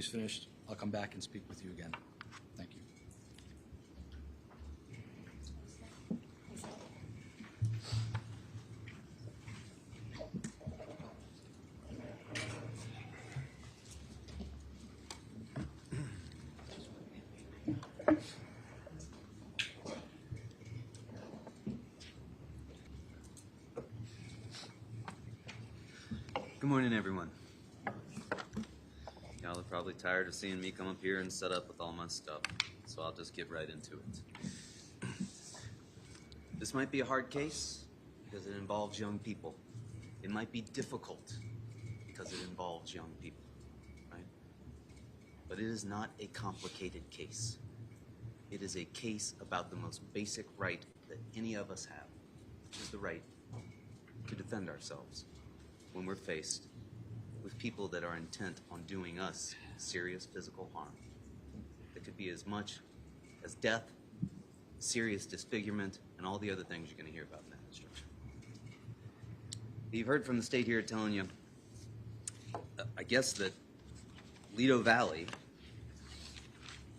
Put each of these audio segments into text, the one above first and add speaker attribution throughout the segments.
Speaker 1: he's finished, I'll come back and speak with you again. Thank you.
Speaker 2: Good morning, everyone. Y'all are probably tired of seeing me come up here and set up with all my stuff, so I'll just get right into it. This might be a hard case because it involves young people. It might be difficult because it involves young people, right? But it is not a complicated case. It is a case about the most basic right that any of us have, which is the right to defend ourselves when we're faced with people that are intent on doing us serious physical harm. It could be as much as death, serious disfigurement, and all the other things you're going to hear about in that instruction. You've heard from the state here telling you, I guess, that Raul Valle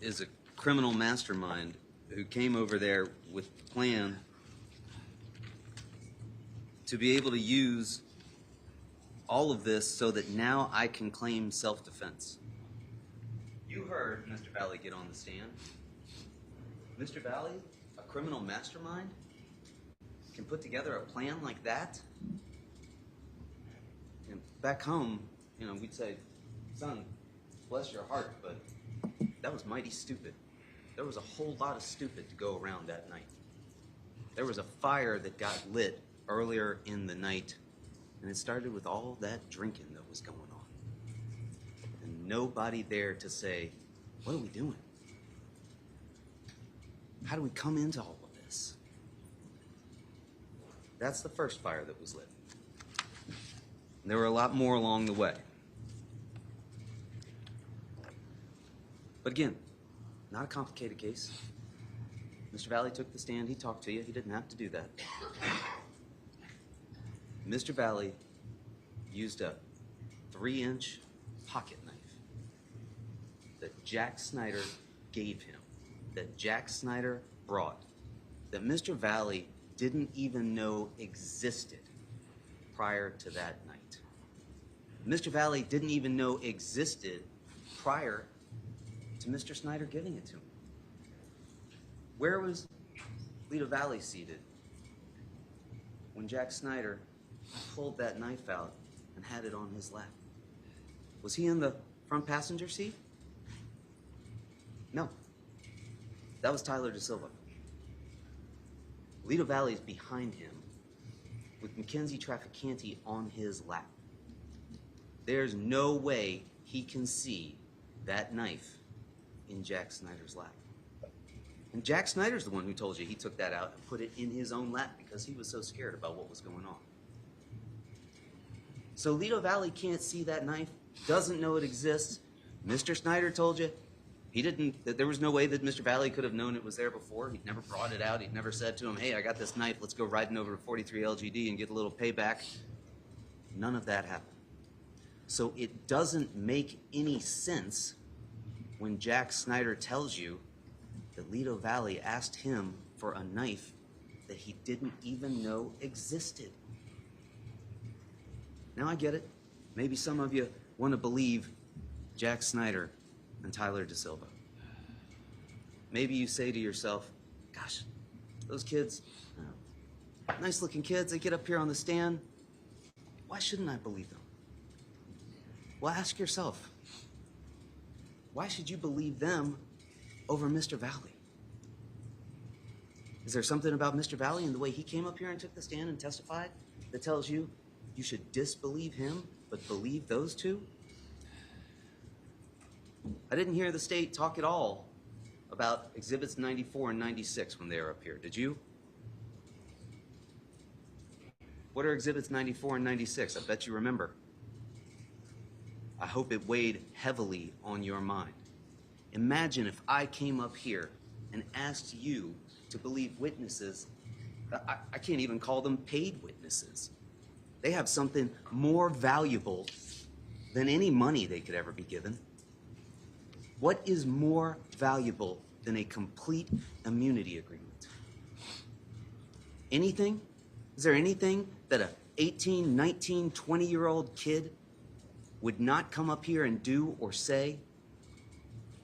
Speaker 2: is a criminal mastermind who came over there with the plan to be able to use all of this so that now I can claim self-defense. You heard Mr. Valle get on the stand. Mr. Valle, a criminal mastermind, can put together a plan like that? And back home, you know, we'd say, son, bless your heart, but that was mighty stupid. There was a whole lot of stupid to go around that night. There was a fire that got lit earlier in the night, and it started with all that drinking that was going on. And nobody there to say, what are we doing? How do we come into all of this? That's the first fire that was lit. And there were a lot more along the way. But again, not a complicated case. Mr. Valle took the stand, he talked to you, he didn't have to do that. Mr. Valle used a 3-inch pocket knife that Jack Schneider gave him, that Jack Schneider brought, that Mr. Valle didn't even know existed prior to that night. Mr. Valle didn't even know existed prior to Mr. Schneider giving it to him. Where was Raul Valle seated when Jack Schneider pulled that knife out and had it on his lap? Was he in the front passenger seat? No. That was Tyler DaSilva. Raul Valle is behind him with Mackenzie Trafficante on his lap. There's no way he can see that knife in Jack Schneider's lap. And Jack Schneider's the one who told you he took that out and put it in his own lap because he was so scared about what was going on. So Raul Valle can't see that knife, doesn't know it exists. Mr. Schneider told you that there was no way that Mr. Valle could have known it was there before. He'd never brought it out. He'd never said to him, hey, I got this knife, let's go riding over to 43 LGD and get a little payback. None of that happened. So it doesn't make any sense when Jack Schneider tells you that Raul Valle asked him for a knife that he didn't even know existed. Now I get it. Maybe some of you want to believe Jack Schneider and Tyler DaSilva. Maybe you say to yourself, gosh, those kids, nice looking kids, they get up here on the stand. Why shouldn't I believe them? Well, ask yourself, why should you believe them over Mr. Valle? Is there something about Mr. Valle and the way he came up here and took the stand and testified that tells you you should disbelieve him but believe those two? I didn't hear the state talk at all about Exhibits 94 and 96 when they were up here. Did you? What are Exhibits 94 and 96? I bet you remember. I hope it weighed heavily on your mind. Imagine if I came up here and asked you to believe witnesses. I can't even call them paid witnesses. They have something more valuable than any money they could ever be given. What is more valuable than a complete immunity agreement? Anything? Is there anything that a 18, 19, 20-year-old kid would not come up here and do or say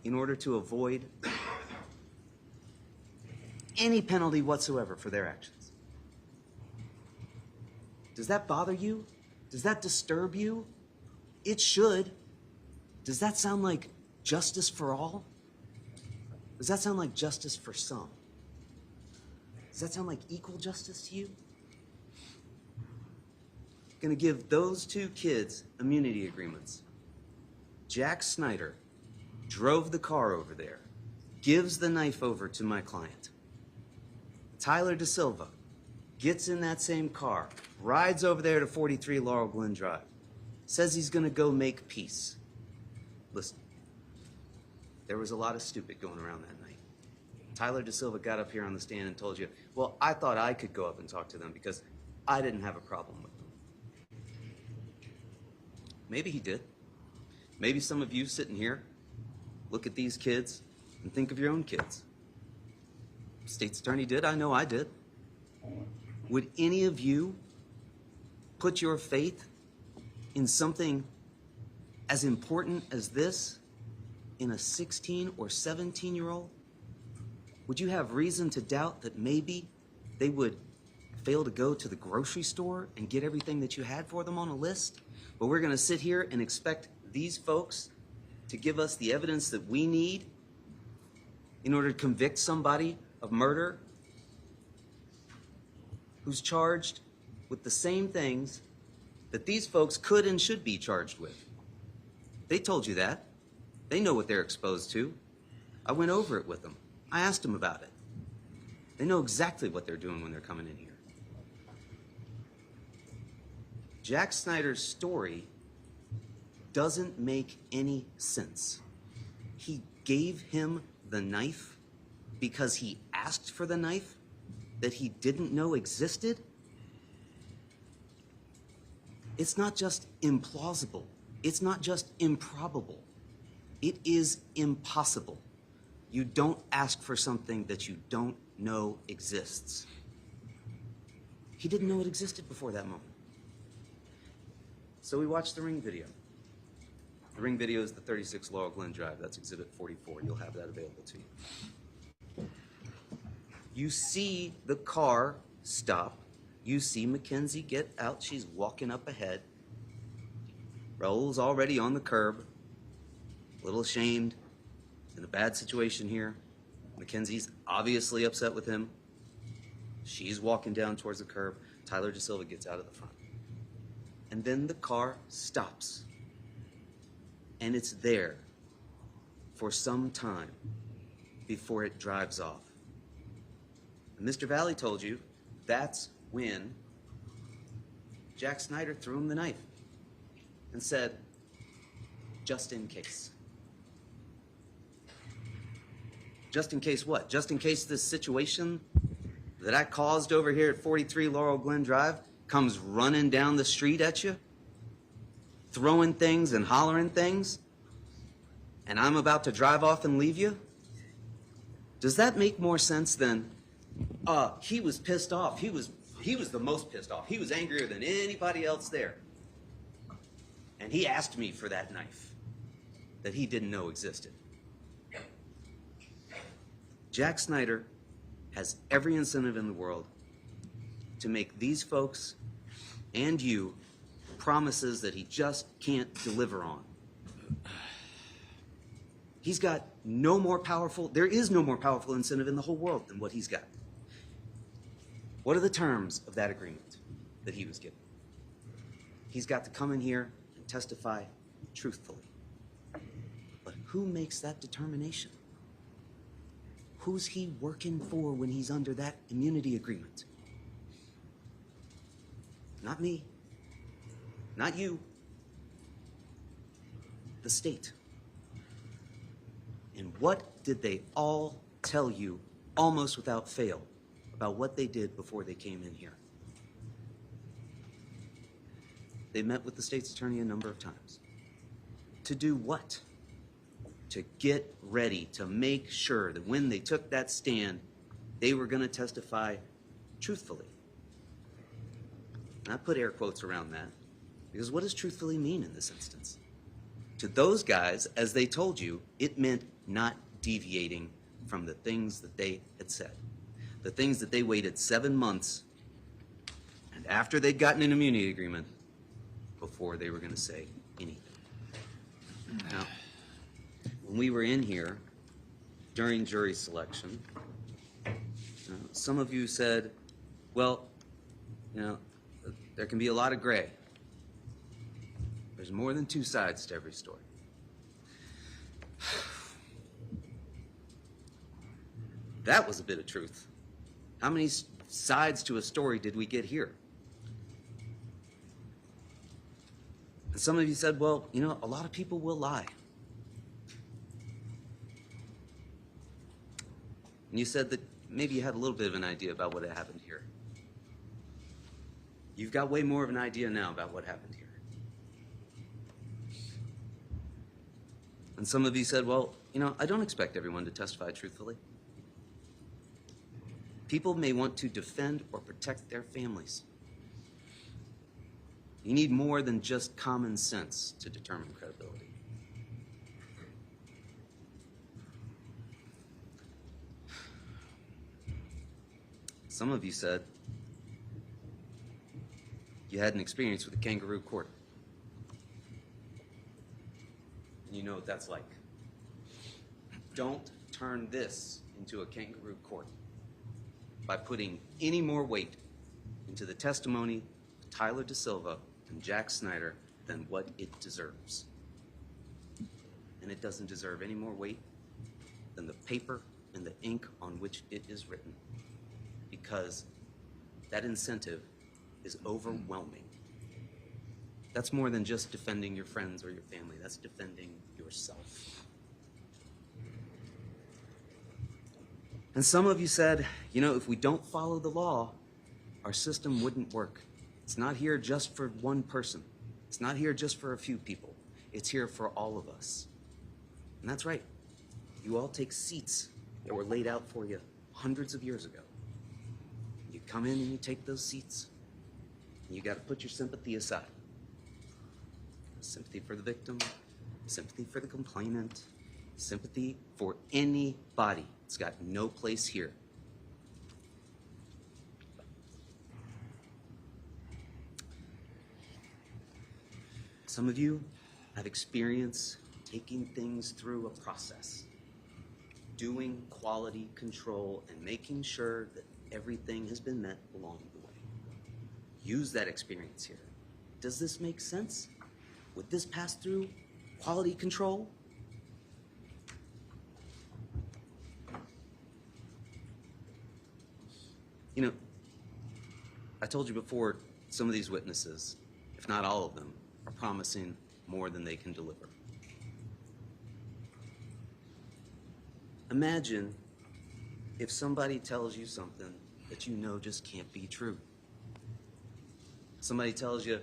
Speaker 2: in order to avoid any penalty whatsoever for their actions? Does that bother you? Does that disturb you? It should. Does that sound like justice for all? Does that sound like justice for some? Does that sound like equal justice to you? Going to give those two kids immunity agreements. Jack Schneider drove the car over there, gives the knife over to my client. Tyler DaSilva gets in that same car, rides over there to 43 Laurel Glen Drive, says he's going to go make peace. Listen, there was a lot of stupid going around that night. Tyler DaSilva got up here on the stand and told you, well, I thought I could go up and talk to them because I didn't have a problem with them. Maybe he did. Maybe some of you sitting here look at these kids and think of your own kids. State's attorney did. I know I did. Would any of you put your faith in something as important as this in a 16 or 17-year-old? Would you have reason to doubt that maybe they would fail to go to the grocery store and get everything that you had for them on a list? But we're going to sit here and expect these folks to give us the evidence that we need in order to convict somebody of murder who's charged with the same things that these folks could and should be charged with. They told you that. They know what they're exposed to. I went over it with them. I asked them about it. They know exactly what they're doing when they're coming in here. Jack Snyder's story doesn't make any sense. He gave him the knife because he asked for the knife that he didn't know existed? It's not just implausible. It's not just improbable. It is impossible. You don't ask for something that you don't know exists. He didn't know it existed before that moment. So we watched the ring video. The ring video is the 36 Laurel Glen Drive. That's Exhibit 44. You'll have that available to you. You see the car stop. You see Mackenzie get out. She's walking up ahead. Raul's already on the curb, a little ashamed, in a bad situation here. Mackenzie's obviously upset with him. She's walking down towards the curb. Tyler DaSilva gets out of the front. And then the car stops. And it's there for some time before it drives off. And Mr. Valle told you that's when Jack Schneider threw him the knife and said, just in case. Just in case what? Just in case this situation that I caused over here at 43 Laurel Glen Drive comes running down the street at you, throwing things and hollering things, and I'm about to drive off and leave you? Does that make more sense than, he was pissed off. He was the most pissed off. He was angrier than anybody else there. And he asked me for that knife that he didn't know existed. Jack Schneider has every incentive in the world to make these folks and you promises that he just can't deliver on. He's got there is no more powerful incentive in the whole world than what he's got. What are the terms of that agreement that he was given? He's got to come in here and testify truthfully. But who makes that determination? Who's he working for when he's under that immunity agreement? Not me. Not you. The state. And what did they all tell you, almost without fail, about what they did before they came in here? They met with the state's attorney a number of times. To do what? To to get ready to make sure that when they took that stand, they were going to testify truthfully. And I put air quotes around that, because what does truthfully mean in this instance? To those guys, as they told you, it meant not deviating from the things that they had said. The things that they waited 7 months, and after they'd gotten an immunity agreement, before they were going to say anything. Now, when we were in here during jury selection, some of you said, well, there can be a lot of gray. There's more than two sides to every story. That was a bit of truth. How many sides to a story did we get here? And some of you said, well, a lot of people will lie. And you said that maybe you had a little bit of an idea about what had happened here. You've got way more of an idea now about what happened here. And some of you said, well, I don't expect everyone to testify truthfully. People may want to defend or protect their families. You need more than just common sense to determine credibility. Some of you said you had an experience with a kangaroo court. And you know what that's like. Don't turn this into a kangaroo court by putting any more weight into the testimony of Tyler DaSilva and Jack Schneider than what it deserves. And it doesn't deserve any more weight than the paper and the ink on which it is written, because that incentive is overwhelming. That's more than just defending your friends or your family. That's defending yourself. And some of you said, if we don't follow the law, our system wouldn't work. It's not here just for one person. It's not here just for a few people. It's here for all of us. And that's right. You all take seats that were laid out for you hundreds of years ago. You come in and you take those seats, and you got to put your sympathy aside. Sympathy for the victim, sympathy for the complainant, sympathy for anybody. It's got no place here. Some of you have experience taking things through a process, doing quality control and making sure that everything has been met along the way. Use that experience here. Does this make sense? Would this pass through quality control? I told you before, some of these witnesses, if not all of them, are promising more than they can deliver. Imagine if somebody tells you something that you know just can't be true. Somebody tells you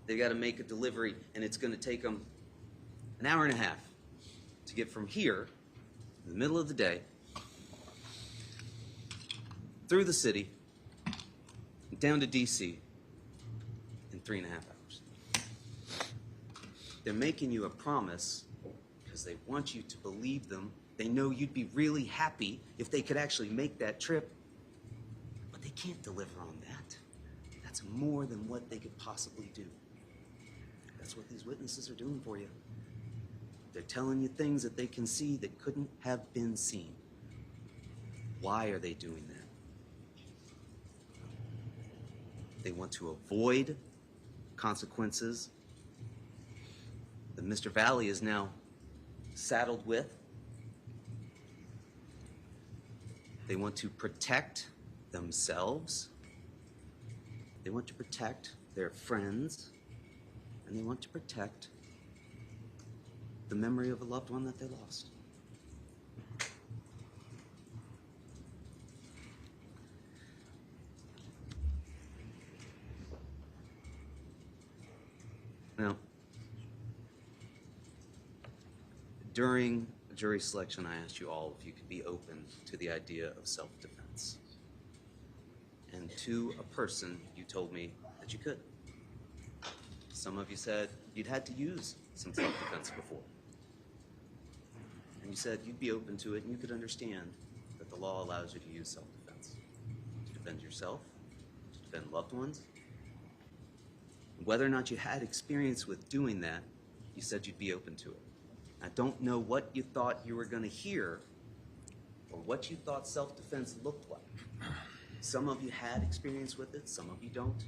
Speaker 2: they got to make a delivery and it's going to take them an hour and a half to get from here, in the middle of the day, through the city, down to D.C. in 3.5 hours. They're making you a promise because they want you to believe them. They know you'd be really happy if they could actually make that trip, but they can't deliver on that. That's more than what they could possibly do. That's what these witnesses are doing for you. They're telling you things that they can see that couldn't have been seen. Why are they doing that? They want to avoid consequences that Mr. Valle is now saddled with. They want to protect themselves. They want to protect their friends. And they want to protect the memory of a loved one that they lost. Now, during jury selection, I asked you all if you could be open to the idea of self-defense. And to a person, you told me that you could. Some of you said you'd had to use some self-defense before. And you said you'd be open to it and you could understand that the law allows you to use self-defense. To defend yourself, to defend loved ones. Whether or not you had experience with doing that, you said you'd be open to it. I don't know what you thought you were going to hear or what you thought self-defense looked like. Some of you had experience with it, some of you don't.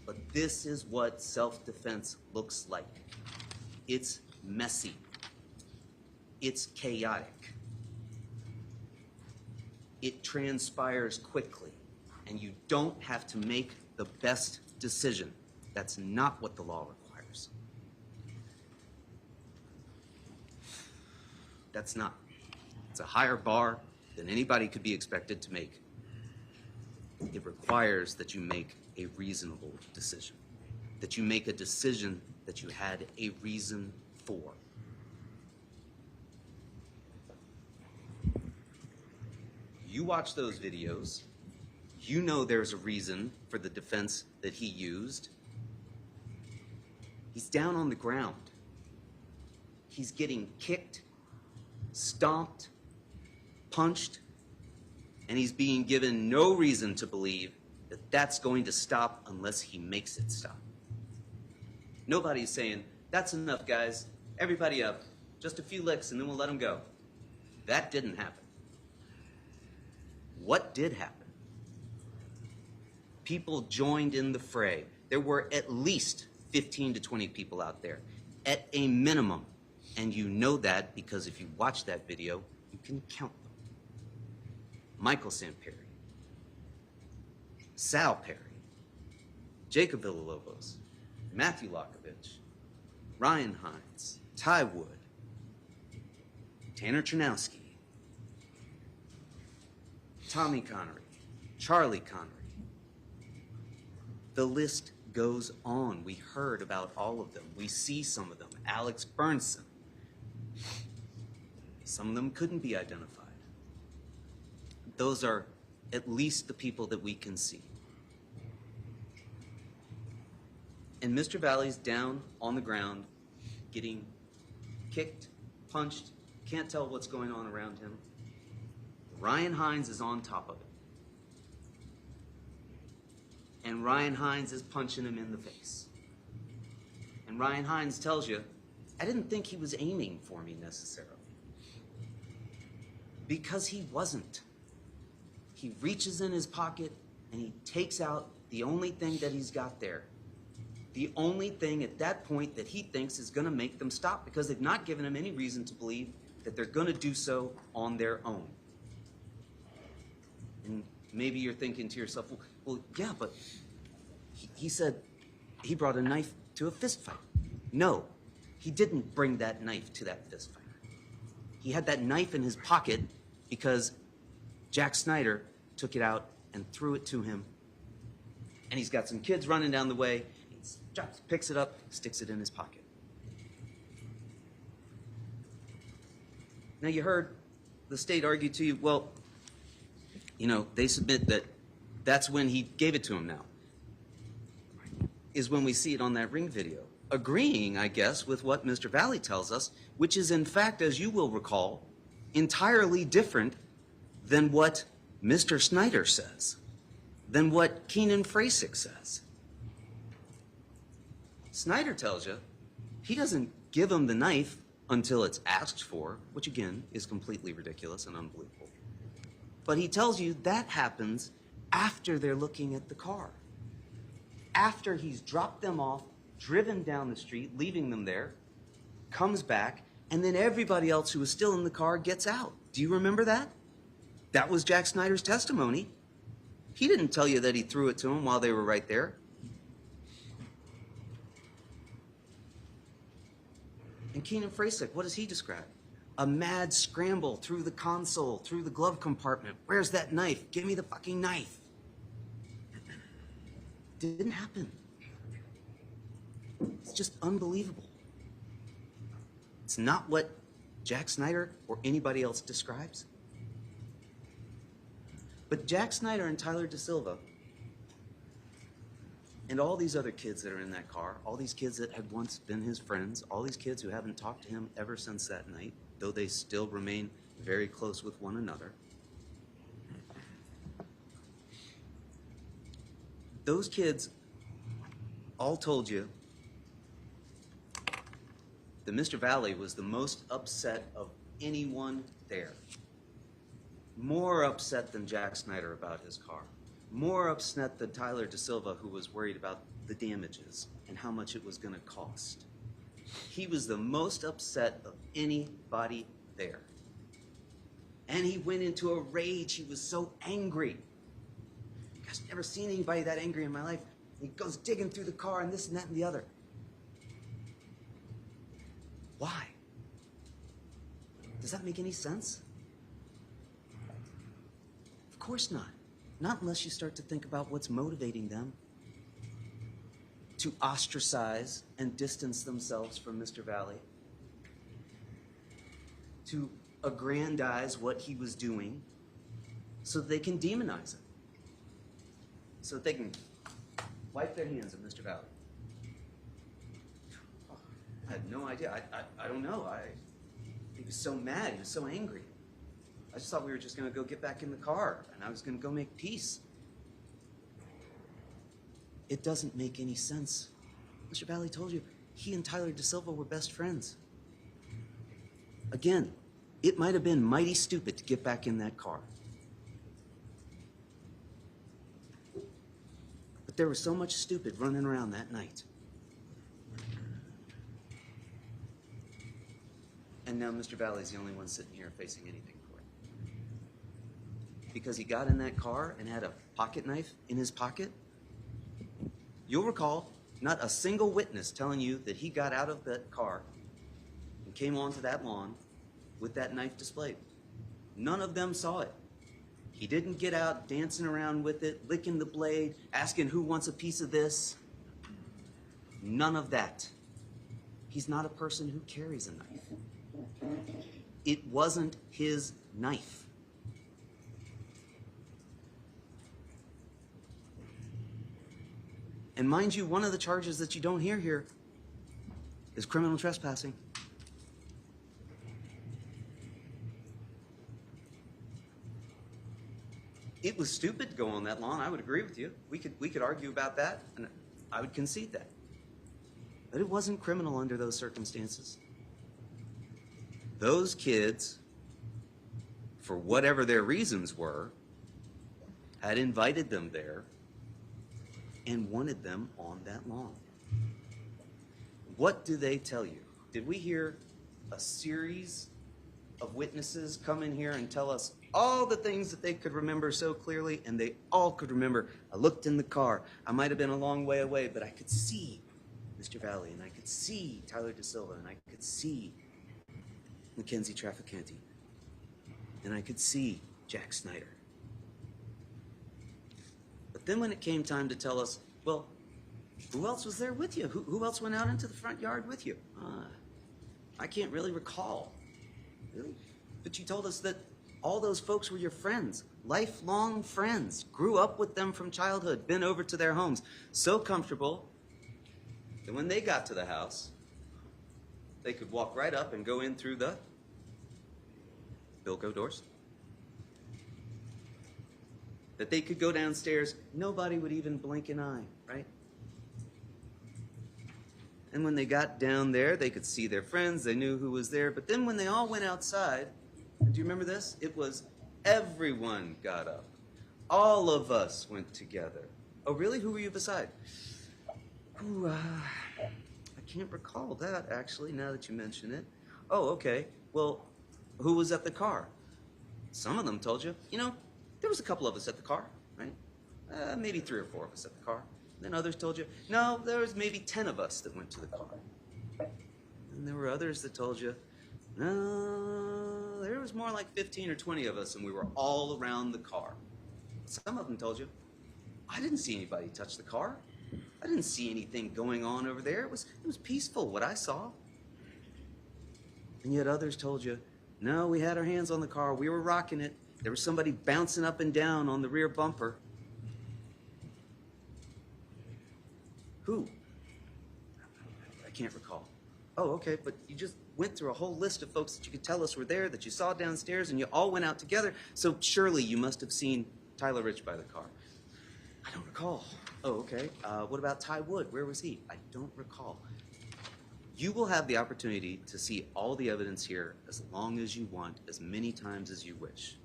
Speaker 2: But this is what self-defense looks like. It's messy. It's chaotic. It transpires quickly, and you don't have to make the best decision. That's not what the law requires. That's not. It's a higher bar than anybody could be expected to make. It requires that you make a reasonable decision, that you make a decision that you had a reason for. You watch those videos, you know there's a reason for the defense that he used. He's down on the ground. He's getting kicked, stomped, punched, and he's being given no reason to believe that that's going to stop unless he makes it stop. Nobody's saying, that's enough, guys. Everybody up. Just a few licks and then we'll let him go. That didn't happen. What did happen? People joined in the fray. There were at least 15 to 20 people out there, at a minimum. And you know that because if you watch that video, you can count them. Michael Samperi, Sal Perry, Jacob Villalobos, Matthew Lockovich, Ryan Hines, Ty Wood, Tanner Chernowski, Tommy Connery, Charlie Connery. The list goes on. We heard about all of them. We see some of them. Alex Burnson. Some of them couldn't be identified. Those are at least the people that we can see. And Mr. Valle's down on the ground, getting kicked, punched, can't tell what's going on around him. Ryan Hines is on top of it. And Ryan Hines is punching him in the face. And Ryan Hines tells you, I didn't think he was aiming for me necessarily. Because he wasn't. He reaches in his pocket and he takes out the only thing that he's got there. The only thing at that point that he thinks is going to make them stop because they've not given him any reason to believe that they're going to do so on their own. And maybe you're thinking to yourself, well yeah, but he said he brought a knife to a fist fight. No, he didn't bring that knife to that fist fight. He had that knife in his pocket because Jack Schneider took it out and threw it to him. And he's got some kids running down the way. He picks it up, sticks it in his pocket. Now you heard the state argue to you, well, you know, they submit that that's when he gave it to him now, is when we see it on that Ring video. Agreeing, I guess, with what Mr. Valle tells us, which is in fact, as you will recall, entirely different than what Mr. Schneider says, than what Keenan Frasick says. Snyder tells you he doesn't give him the knife until it's asked for, which again is completely ridiculous and unbelievable. But he tells you that happens after they're looking at the car. After he's dropped them off, driven down the street, leaving them there, comes back, and then everybody else who was still in the car gets out. Do you remember that? That was Jack Snyder's testimony. He didn't tell you that he threw it to him while they were right there. And Keenan Frasick, what does he describe? A mad scramble through the console, through the glove compartment. Where's that knife? Give me the fucking knife. Didn't happen. It's just unbelievable. It's not what Jack Schneider or anybody else describes. But Jack Schneider and Tyler DaSilva and all these other kids that are in that car, all these kids that had once been his friends, all these kids who haven't talked to him ever since that night, though they still remain very close with one another, those kids all told you that Mr. Valle was the most upset of anyone there. More upset than Jack Schneider about his car. More upset than Tyler DaSilva, who was worried about the damages and how much it was going to cost. He was the most upset of anybody there. And he went into a rage. He was so angry. Gosh, I've never seen anybody that angry in my life. He goes digging through the car and this and that and the other. Why? Does that make any sense? Of course not. Not unless you start to think about what's motivating them to ostracize and distance themselves from Mr. Valle, to aggrandize what he was doing so that they can demonize it, so that they can wipe their hands of Mr. Valle. I had no idea. I don't know. He was so mad. He was so angry. I just thought we were just going to go get back in the car, and I was going to go make peace. It doesn't make any sense. Mr. Valle told you he and Tyler DaSilva were best friends. Again, it might have been mighty stupid to get back in that car. But there was so much stupid running around that night. And now Mr. Valle's the only one sitting here facing anything for it. Because he got in that car and had a pocket knife in his pocket. You'll recall not a single witness telling you that he got out of that car and came onto that lawn with that knife displayed. None of them saw it. He didn't get out dancing around with it, licking the blade, asking who wants a piece of this. None of that. He's not a person who carries a knife. It wasn't his knife. And mind you, one of the charges that you don't hear here is criminal trespassing. It was stupid to go on that lawn. I would agree with you. We could argue about that, and I would concede that. But it wasn't criminal under those circumstances. Those kids, for whatever their reasons were, had invited them there and wanted them on that lawn. What do they tell you? Did we hear a series of witnesses come in here and tell us all the things that they could remember so clearly, and they all could remember? I looked in the car. I might have been a long way away, but I could see Mr. Valle, and I could see Tyler DaSilva, and I could see Mackenzie Traficante, and I could see Jack Schneider. But then when it came time to tell us, well, who else was there with you? Who else went out into the front yard with you? I can't really recall. Really? But you told us that all those folks were your friends, lifelong friends, grew up with them from childhood, been over to their homes, so comfortable that when they got to the house, they could walk right up and go in through the Bilko doors. That they could go downstairs, nobody would even blink an eye, right? And when they got down there, they could see their friends, they knew who was there. But then when they all went outside, and do you remember this? It was everyone got up. All of us went together. Oh, really? Who were you beside? Ooh, I can't recall that, actually, now that you mention it. Oh, okay. Well, who was at the car? Some of them told you, there was a couple of us at the car, right? Maybe 3 or 4 of us at the car. Then others told you, no, there was maybe 10 of us that went to the car. And there were others that told you, no, there was more like 15 or 20 of us, and we were all around the car. Some of them told you, I didn't see anybody touch the car. I didn't see anything going on over there. It was peaceful, what I saw. And yet others told you, no, we had our hands on the car, we were rocking it, there was somebody bouncing up and down on the rear bumper. Who? I can't recall. Oh, okay, but you just went through a whole list of folks that you could tell us were there, that you saw downstairs, and you all went out together, so surely you must have seen Tyler Rich by the car. I don't recall. Oh, okay. What about Ty Wood? Where was he? I don't recall. You will have the opportunity to see all the evidence here as long as you want, as many times as you wish.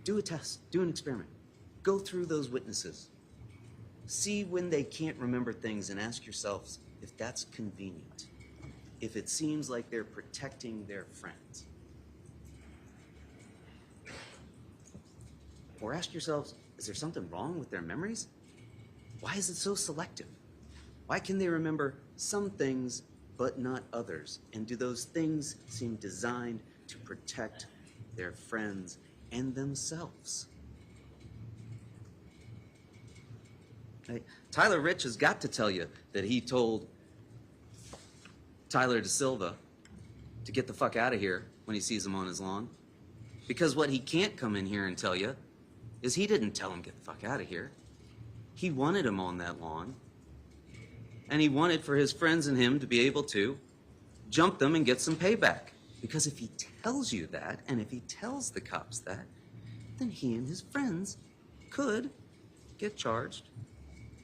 Speaker 2: Do a test. Do an experiment. Go through those witnesses. See when they can't remember things and ask yourselves if that's convenient, if it seems like they're protecting their friends. Or ask yourselves, is there something wrong with their memories? Why is it so selective? Why can they remember some things but not others? And do those things seem designed to protect their friends and themselves? Hey, Tyler Rich has got to tell you that he told Tyler DaSilva to get the fuck out of here when he sees him on his lawn. Because what he can't come in here and tell you is he didn't tell him get the fuck out of here. He wanted him on that lawn. And he wanted for his friends and him to be able to jump them and get some payback. Because if he tells you that, and if he tells the cops that, then he and his friends could get charged.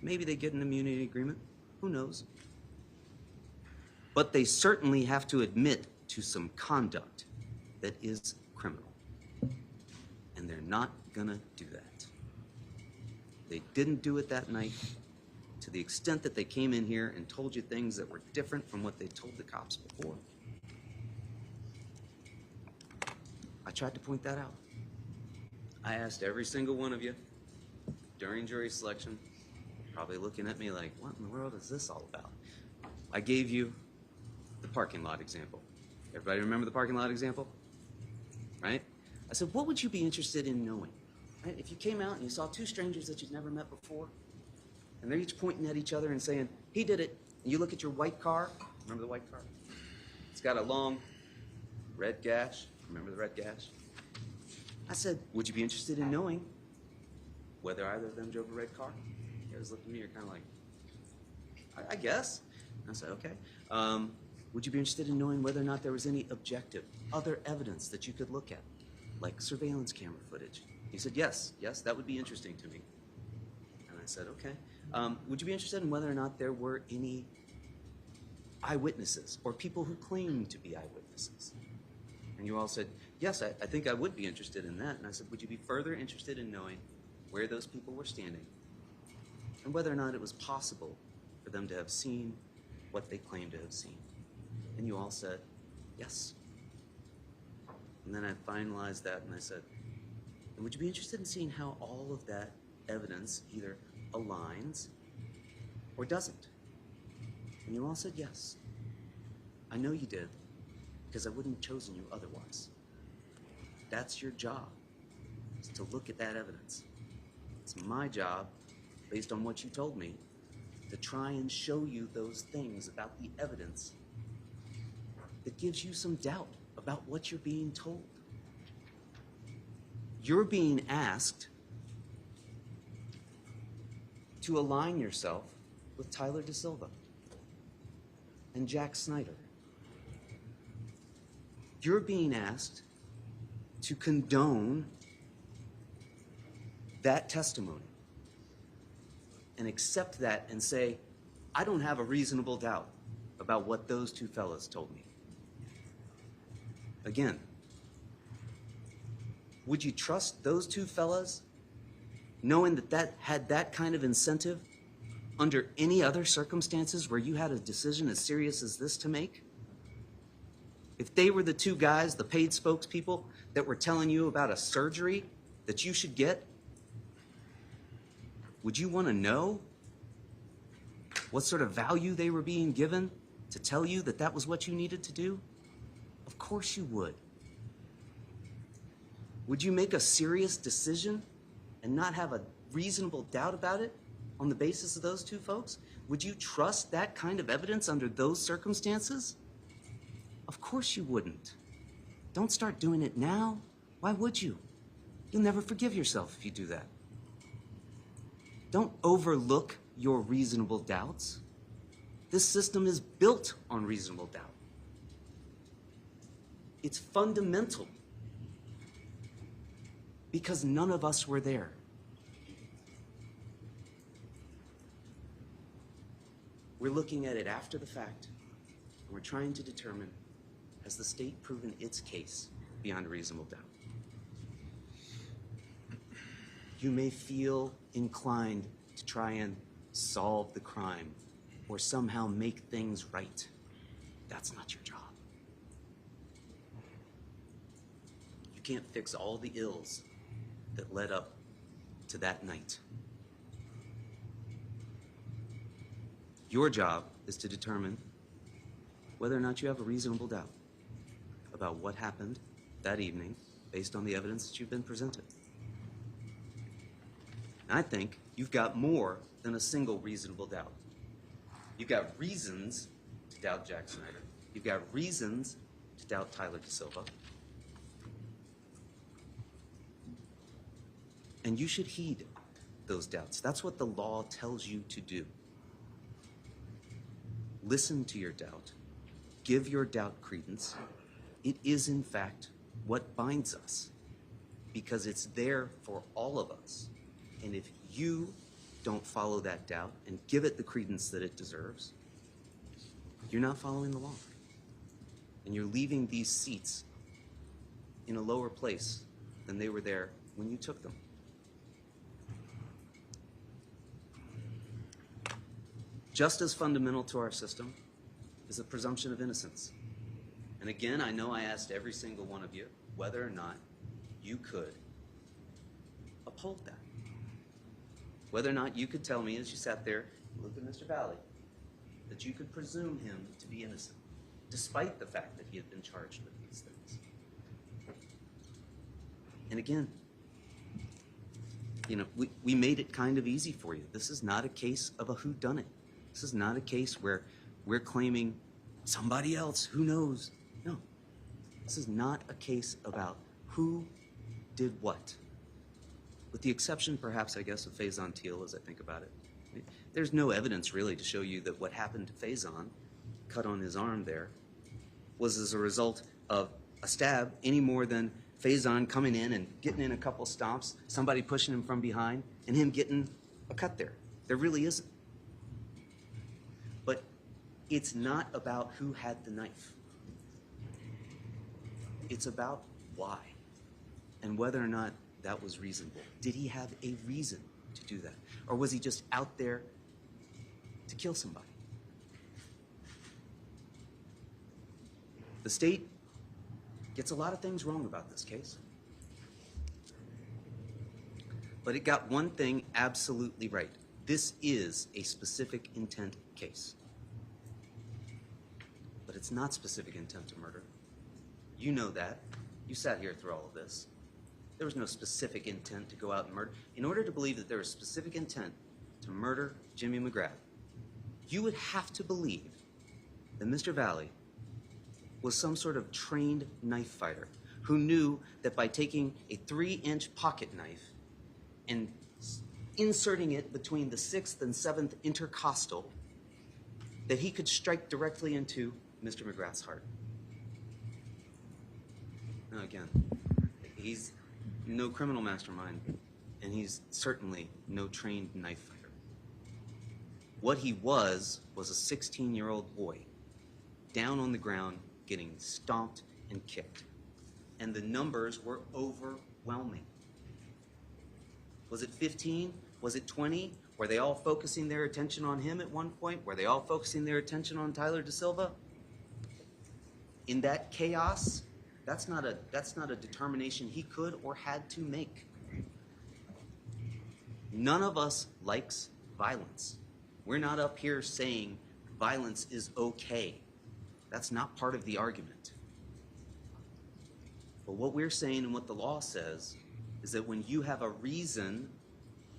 Speaker 2: Maybe they get an immunity agreement. Who knows? But they certainly have to admit to some conduct that is criminal. And they're not gonna do that. They didn't do it that night. To the extent that they came in here and told you things that were different from what they told the cops before. I tried to point that out. I asked every single one of you during jury selection, probably looking at me like, what in the world is this all about? I gave you the parking lot example. Everybody remember the parking lot example? Right? I said, what would you be interested in knowing? Right? If you came out and you saw two strangers that you'd never met before, and they're each pointing at each other and saying, he did it. And you look at your white car. Remember the white car? It's got a long red gash. Remember the red gash? I said, would you be interested in knowing whether either of them drove a red car? You guys looked at me, you're kind of like, I guess. And I said, okay. Would you be interested in knowing whether or not there was any objective, other evidence that you could look at, like surveillance camera footage? He said, yes, that would be interesting to me. And I said, okay. Would you be interested in whether or not there were any eyewitnesses or people who claimed to be eyewitnesses? And you all said, yes, I think I would be interested in that. And I said, would you be further interested in knowing where those people were standing and whether or not it was possible for them to have seen what they claimed to have seen? And you all said, yes. And then I finalized that and I said, and would you be interested in seeing how all of that evidence either aligns or doesn't? And you all said yes. I know you did, because I wouldn't have chosen you otherwise. That's your job, is to look at that evidence. It's my job, based on what you told me, to try and show you those things about the evidence that gives you some doubt about what you're being told. You're being asked to align yourself with Tyler DaSilva and Jack Schneider. You're being asked to condone that testimony and accept that and say, I don't have a reasonable doubt about what those two fellas told me. Again, would you trust those two fellas knowing that that had that kind of incentive under any other circumstances where you had a decision as serious as this to make? If they were the two guys, the paid spokespeople, that were telling you about a surgery that you should get, would you want to know what sort of value they were being given to tell you that that was what you needed to do? Of course you would. Would you make a serious decision and not have a reasonable doubt about it on the basis of those two folks? Would you trust that kind of evidence under those circumstances? Of course you wouldn't. Don't start doing it now. Why would you? You'll never forgive yourself if you do that. Don't overlook your reasonable doubts. This system is built on reasonable doubt. It's fundamental because none of us were there. We're looking at it after the fact, and we're trying to determine, has the state proven its case beyond a reasonable doubt? You may feel inclined to try and solve the crime or somehow make things right. That's not your job. You can't fix all the ills that led up to that night. Your job is to determine whether or not you have a reasonable doubt about what happened that evening based on the evidence that you've been presented. And I think you've got more than a single reasonable doubt. You've got reasons to doubt Jack Schneider. You've got reasons to doubt Tyler DaSilva. And you should heed those doubts. That's what the law tells you to do. Listen to your doubt. Give your doubt credence. It is, in fact, what binds us, because it's there for all of us. And if you don't follow that doubt and give it the credence that it deserves, you're not following the law. And you're leaving these seats in a lower place than they were there when you took them. Just as fundamental to our system is the presumption of innocence. And again, I know I asked every single one of you whether or not you could uphold that. Whether or not you could tell me as you sat there and looked at Mr. Valle that you could presume him to be innocent, despite the fact that he had been charged with these things. And again, you know, we made it kind of easy for you. This is not a case of a whodunit. This is not a case where we're claiming somebody else, who knows. No, this is not a case about who did what. With the exception, perhaps, I guess, of Faison Teal, as I think about it. There's no evidence, really, to show you that what happened to Faison, cut on his arm there, was as a result of a stab any more than Faison coming in and getting in a couple stomps, somebody pushing him from behind, and him getting a cut there. There really isn't. But it's not about who had the knife. It's about why and whether or not that was reasonable. Did he have a reason to do that? Or was he just out there to kill somebody? The state gets a lot of things wrong about this case. But it got one thing absolutely right. This is a specific intent case. But it's not specific intent to murder. You know that. You sat here through all of this. There was no specific intent to go out and murder. In order to believe that there was specific intent to murder Jimmy McGrath, you would have to believe that Mr. Valle was some sort of trained knife fighter who knew that by taking a 3-inch pocket knife and inserting it between the 6th and 7th intercostal, that he could strike directly into Mr. McGrath's heart. Now again, he's no criminal mastermind, and he's certainly no trained knife fighter. What he was a 16-year-old boy, down on the ground, getting stomped and kicked. And the numbers were overwhelming. Was it 15? Was it 20? Were they all focusing their attention on him at one point? Were they all focusing their attention on Tyler DaSilva? In that chaos, that's not a determination he could or had to make. None of us likes violence. We're not up here saying violence is okay. That's not part of the argument. But what we're saying and what the law says is that when you have a reason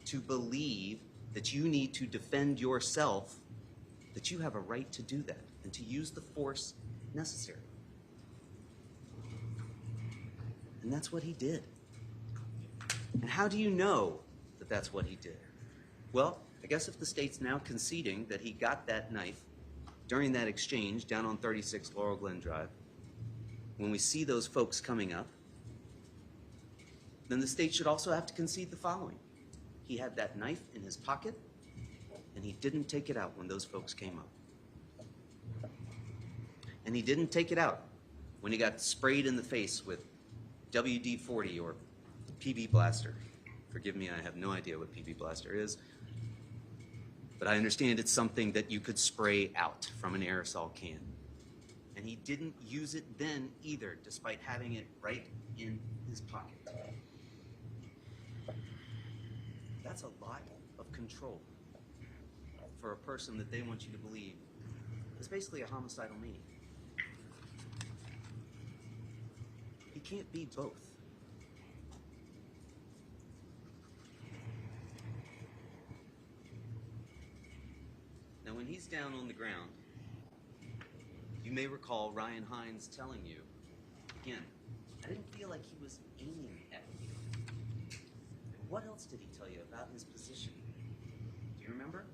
Speaker 2: to believe that you need to defend yourself, that you have a right to do that and to use the force necessary. And that's what he did. And how do you know that that's what he did? Well, I guess if the state's now conceding that he got that knife during that exchange down on 36 Laurel Glen Drive, when we see those folks coming up, then the state should also have to concede the following. He had that knife in his pocket, and he didn't take it out when those folks came up. And he didn't take it out when he got sprayed in the face with WD-40 or PB Blaster. Forgive me, I have no idea what PB Blaster is, but I understand it's something that you could spray out from an aerosol can. And he didn't use it then either, despite having it right in his pocket. That's a lot of control for a person that they want you to believe is basically a homicidal maniac. He can't be both. Now, when he's down on the ground, you may recall Ryan Hines telling you, again, I didn't feel like he was aiming at you. What else did he tell you about his position? Do you remember?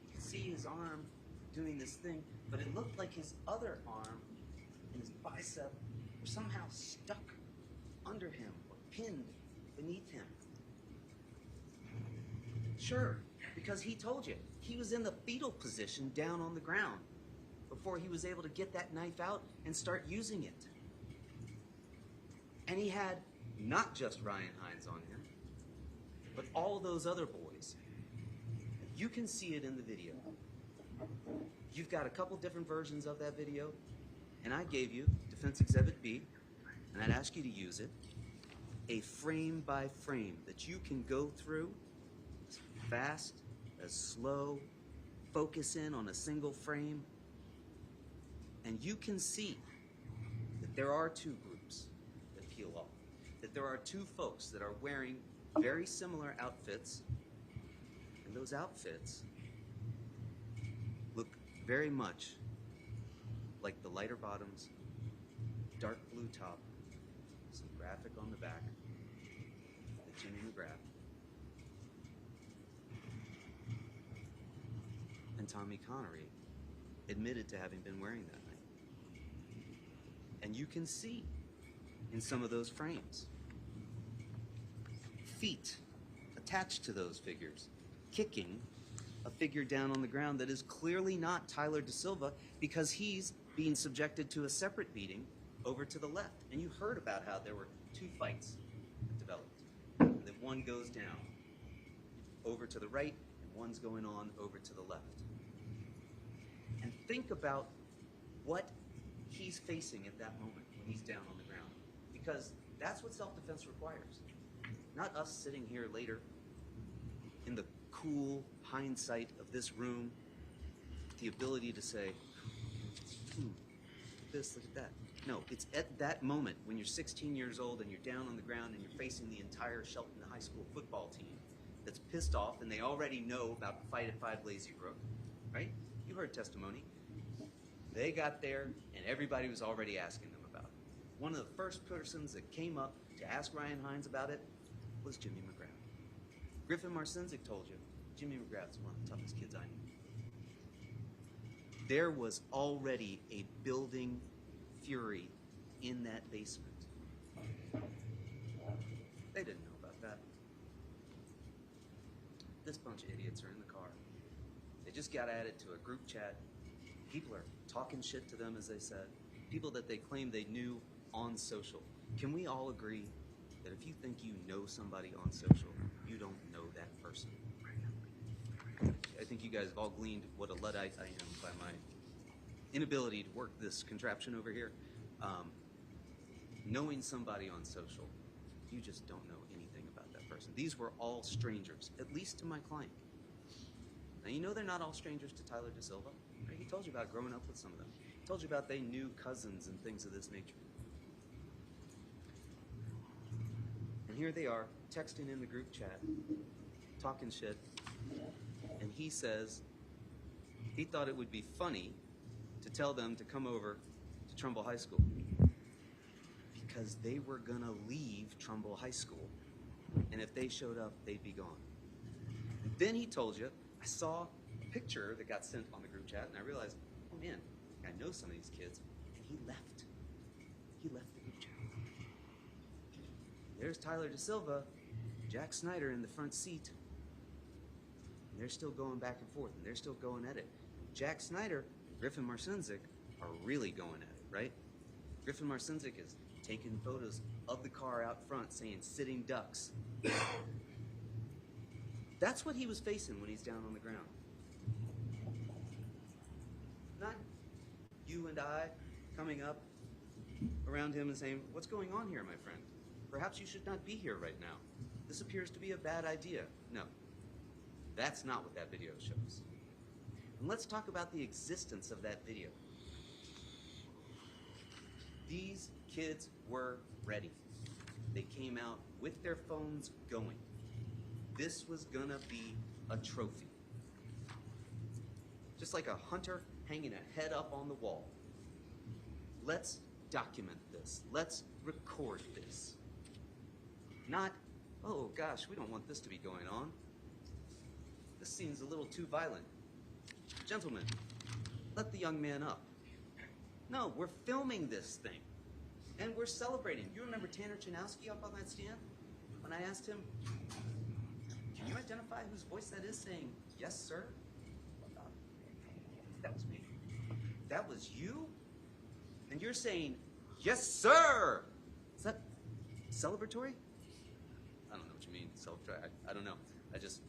Speaker 2: You could see his arm doing this thing, but it looked like his other arm and his bicep were somehow stuck under him or pinned beneath him. Sure, because he told you he was in the fetal position down on the ground before he was able to get that knife out and start using it. And he had not just Ryan Hines on him, but all those other boys. You can see it in the video. You've got a couple different versions of that video, and I gave you Defense Exhibit B, and I'd ask you to use it, a frame by frame that you can go through as fast, as slow, focus in on a single frame, and you can see that there are two groups that peel off. That there are two folks that are wearing very similar outfits, and those outfits look very much like the lighter bottoms, dark blue top, some graphic on the back, the Jimmy McGrath, and Tommy Connery admitted to having been wearing that night. And you can see in some of those frames feet attached to those figures, kicking a figure down on the ground that is clearly not Tyler DaSilva because he's being subjected to a separate beating over to the left. And you heard about how there were two fights that developed. And that one goes down over to the right and one's going on over to the left. And think about what he's facing at that moment when he's down on the ground. Because that's what self-defense requires. Not us sitting here later in the cool hindsight of this room, the ability to say, look at this, look at that. No, it's at that moment when you're 16 years old and you're down on the ground and you're facing the entire Shelton High School football team that's pissed off and they already know about the fight at 5 Lazy Brook, right? You heard testimony. They got there and everybody was already asking them about it. One of the first persons that came up to ask Ryan Hines about it was Jimmy McGrath. Griffin Marcinzik told you, Jimmy McGrath's one of the toughest kids I knew. There was already a building fury in that basement. They didn't know about that. This bunch of idiots are in the car. They just got added to a group chat. People are talking shit to them, as they said. People that they claim they knew on social. Can we all agree that if you think you know somebody on social, you don't know that person? I think you guys have all gleaned what a Luddite I am by my inability to work this contraption over here. Knowing somebody on social, you just don't know anything about that person. These were all strangers, at least to my client. Now, you know they're not all strangers to Tyler DaSilva. Right? He told you about growing up with some of them. He told you about they knew cousins and things of this nature. And here they are, texting in the group chat, talking shit, and he says he thought it would be funny to tell them to come over to Trumbull High School. because they were gonna leave Trumbull High School, and if they showed up, they'd be gone. And then he told you, I saw a picture that got sent on the group chat, and I realized, oh man, I know some of these kids, and he left. He left the group chat. There's Tyler DaSilva, Jack Schneider in the front seat. And they're still going back and forth, and they're still going at it. Jack Schneider and Griffin Marcinzik are really going at it, right? Griffin Marcinzik is taking photos of the car out front saying, sitting ducks. That's what he was facing when he's down on the ground. Not you and I coming up around him and saying, what's going on here, my friend? Perhaps you should not be here right now. This appears to be a bad idea. No, that's not what that video shows. And let's talk about the existence of that video. These kids were ready. They came out with their phones going. This was gonna be a trophy. Just like a hunter hanging a head up on the wall. Let's document this. Let's record this. Not, oh gosh, we don't want this to be going on. This seems a little too violent. Gentlemen, let the young man up. No, we're filming this thing. And we're celebrating. You remember Tanner Chanowski up on that stand? When I asked him, can you identify whose voice that is saying, yes, sir? That was me. That was you? And you're saying, yes, sir! Is that celebratory? I don't know what you mean, celebratory. I don't know.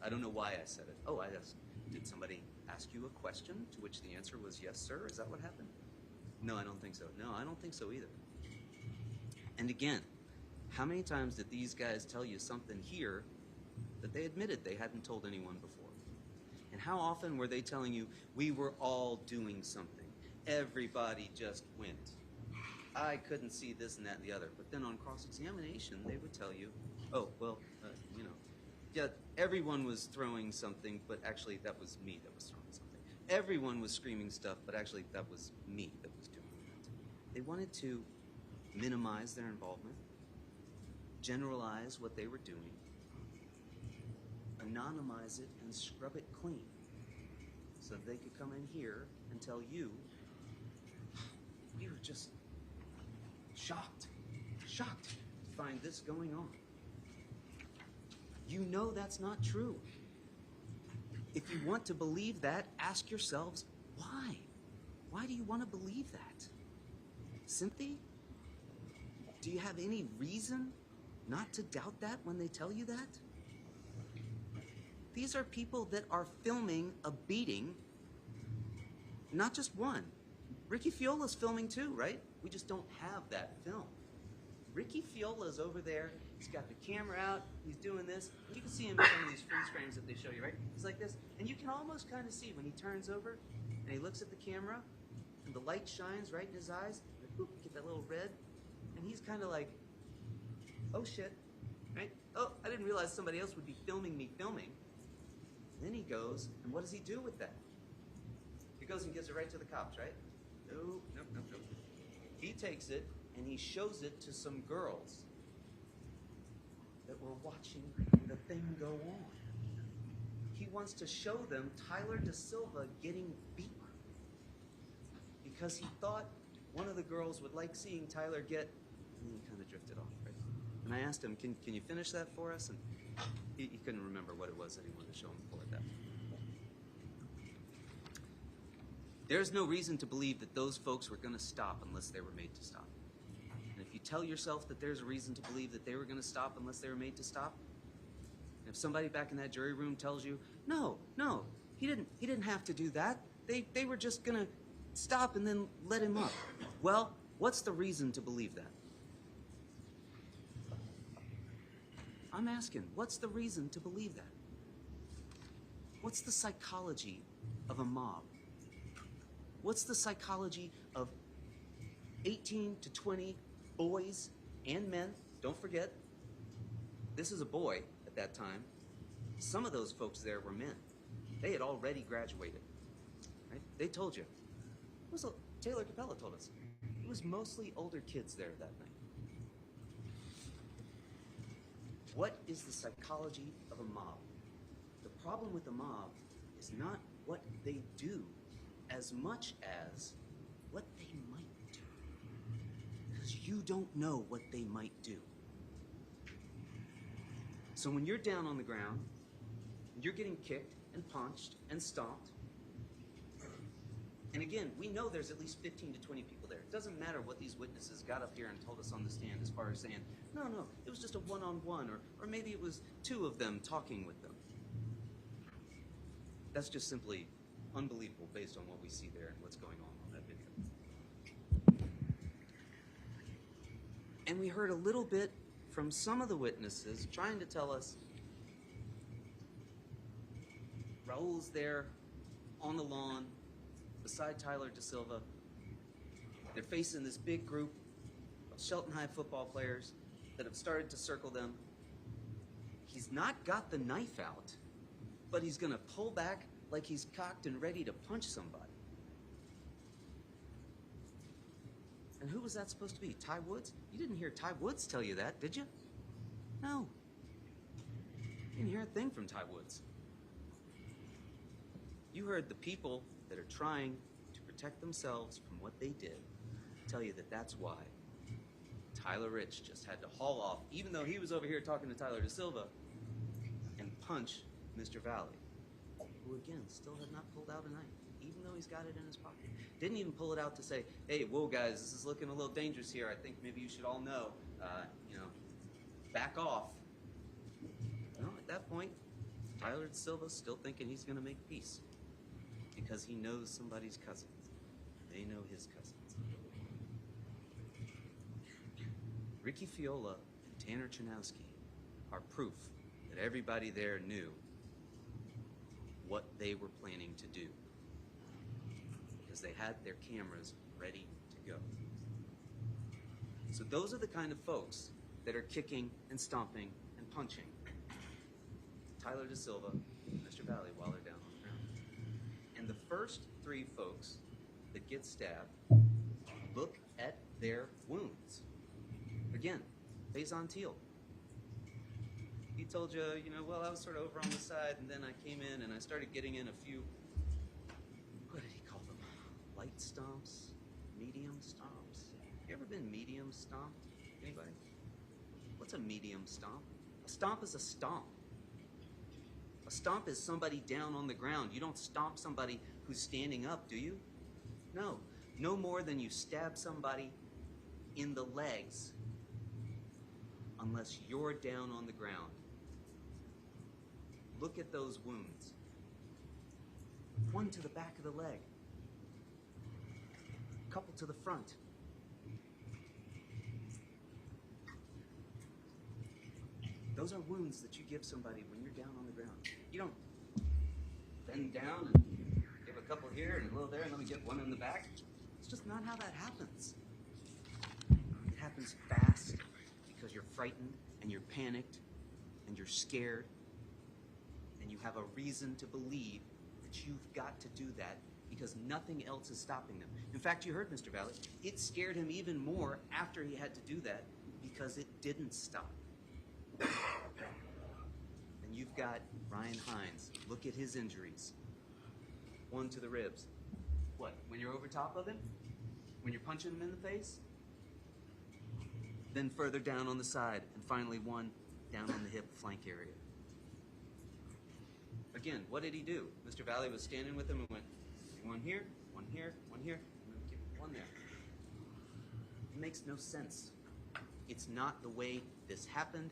Speaker 2: I don't know why I said it. Oh, I asked, did somebody ask you a question to which the answer was yes, sir? Is that what happened? No, I don't think so. No, I don't think so either. And again, how many times did these guys tell you something here that they admitted they hadn't told anyone before? And how often were they telling you, we were all doing something. Everybody just went. I couldn't see this and that and the other. But then on cross-examination, they would tell you, oh, well, you know, yeah, everyone was throwing something, but actually that was me that was throwing something. Everyone was screaming stuff, but actually that was me that was doing it. They wanted to minimize their involvement, generalize what they were doing, anonymize it, and scrub it clean so that they could come in here and tell you, we were just shocked to find this going on. You know that's not true. If you want to believe that, ask yourselves, why? Why do you want to believe that? Sympathy? Do you have any reason not to doubt that when they tell you that? These are people that are filming a beating, not just one. Ricky Fiola's filming too, right? We just don't have that film. Ricky Fiola's over there, he's got the camera out, he's doing this. You can see him in some of these freeze frames that they show you, right? He's like this, and you can almost kind of see when he turns over and he looks at the camera, and the light shines right in his eyes, and boop, you get that little red, and he's kind of like, oh shit, right? Oh, I didn't realize somebody else would be filming me filming. And then he goes, and what does he do with that? He goes and gives it right to the cops, right? No. He takes it, and he shows it to some girls that were watching the thing go on. He wants to show them Tyler DaSilva getting beaten because he thought one of the girls would like seeing Tyler get, and then he kind of drifted off, right? And I asked him, can you finish that for us? And he couldn't remember what it was that he wanted to show him for at that. There's no reason to believe that those folks were going to stop unless they were made to stop. And if you tell yourself that there's a reason to believe that they were going to stop unless they were made to stop, and if somebody back in that jury room tells you, no, he didn't have to do that. They were just going to stop and then let him up. Well, what's the reason to believe that? I'm asking, what's the reason to believe that? What's the psychology of a mob? What's the psychology of 18 to 20 boys and men? Don't forget, this is a boy at that time. Some of those folks there were men. They had already graduated. Right? They told you. Taylor Capella told us. It was mostly older kids there that night. What is the psychology of a mob? The problem with a mob is not what they do as much as what they might do. Because you don't know what they might do. So when you're down on the ground, you're getting kicked and punched and stomped. And again, we know there's at least 15 to 20 people there. It doesn't matter what these witnesses got up here and told us on the stand as far as saying, no, it was just a one-on-one, or maybe it was two of them talking with them. That's just simply unbelievable based on what we see there and what's going on that video. And we heard a little bit from some of the witnesses trying to tell us Raul's there on the lawn beside Tyler DaSilva. They're facing this big group of Shelton High football players that have started to circle them. He's not got the knife out, but he's going to pull back like he's cocked and ready to punch somebody. And who was that supposed to be? Ty Woods? You didn't hear Ty Woods tell you that, did you? No. You didn't hear a thing from Ty Woods. You heard the people that are trying to protect themselves from what they did tell you that that's why Tyler Rich just had to haul off, even though he was over here talking to Tyler DaSilva, and punch Mr. Valle, who again still had not pulled out a knife, even though he's got it in his pocket. Didn't even pull it out to say, hey, whoa guys, this is looking a little dangerous here. I think maybe you should all know, back off. No, at that point, Tyler DaSilva's still thinking he's gonna make peace because he knows somebody's cousins. They know his cousins. Ricky Fiola and Tanner Chernowski are proof that everybody there knew what they were planning to do because they had their cameras ready to go. So those are the kind of folks that are kicking and stomping and punching Tyler DaSilva and Mr. Valle while they're down on the ground. And the first three folks that get stabbed, look at their wounds. Again, Faison Teal. He told you, well, I was sort of over on the side, and then I came in and I started getting in a few, what did he call them? Light stomps? Medium stomps? You ever been medium stomped? Anybody? What's a medium stomp? A stomp is a stomp. A stomp is somebody down on the ground. You don't stomp somebody who's standing up, do you? No. No more than you stab somebody in the legs unless you're down on the ground. Look at those wounds. One to the back of the leg. A couple to the front. Those are wounds that you give somebody when you're down on the ground. You don't bend down and give a couple here and a little there and let me get one in the back. It's just not how that happens. It happens fast because you're frightened and you're panicked and you're scared and you have a reason to believe that you've got to do that because nothing else is stopping them. In fact, you heard Mr. Valle. It scared him even more after he had to do that because it didn't stop. And you've got Ryan Hines. Look at his injuries. One to the ribs. What, when you're over top of him? When you're punching him in the face? Then further down on the side, and finally one down on the hip flank area. Again, what did he do? Mr. Valle was standing with him and went, one here, one here, one here, and then one there. It makes no sense. It's not the way this happened.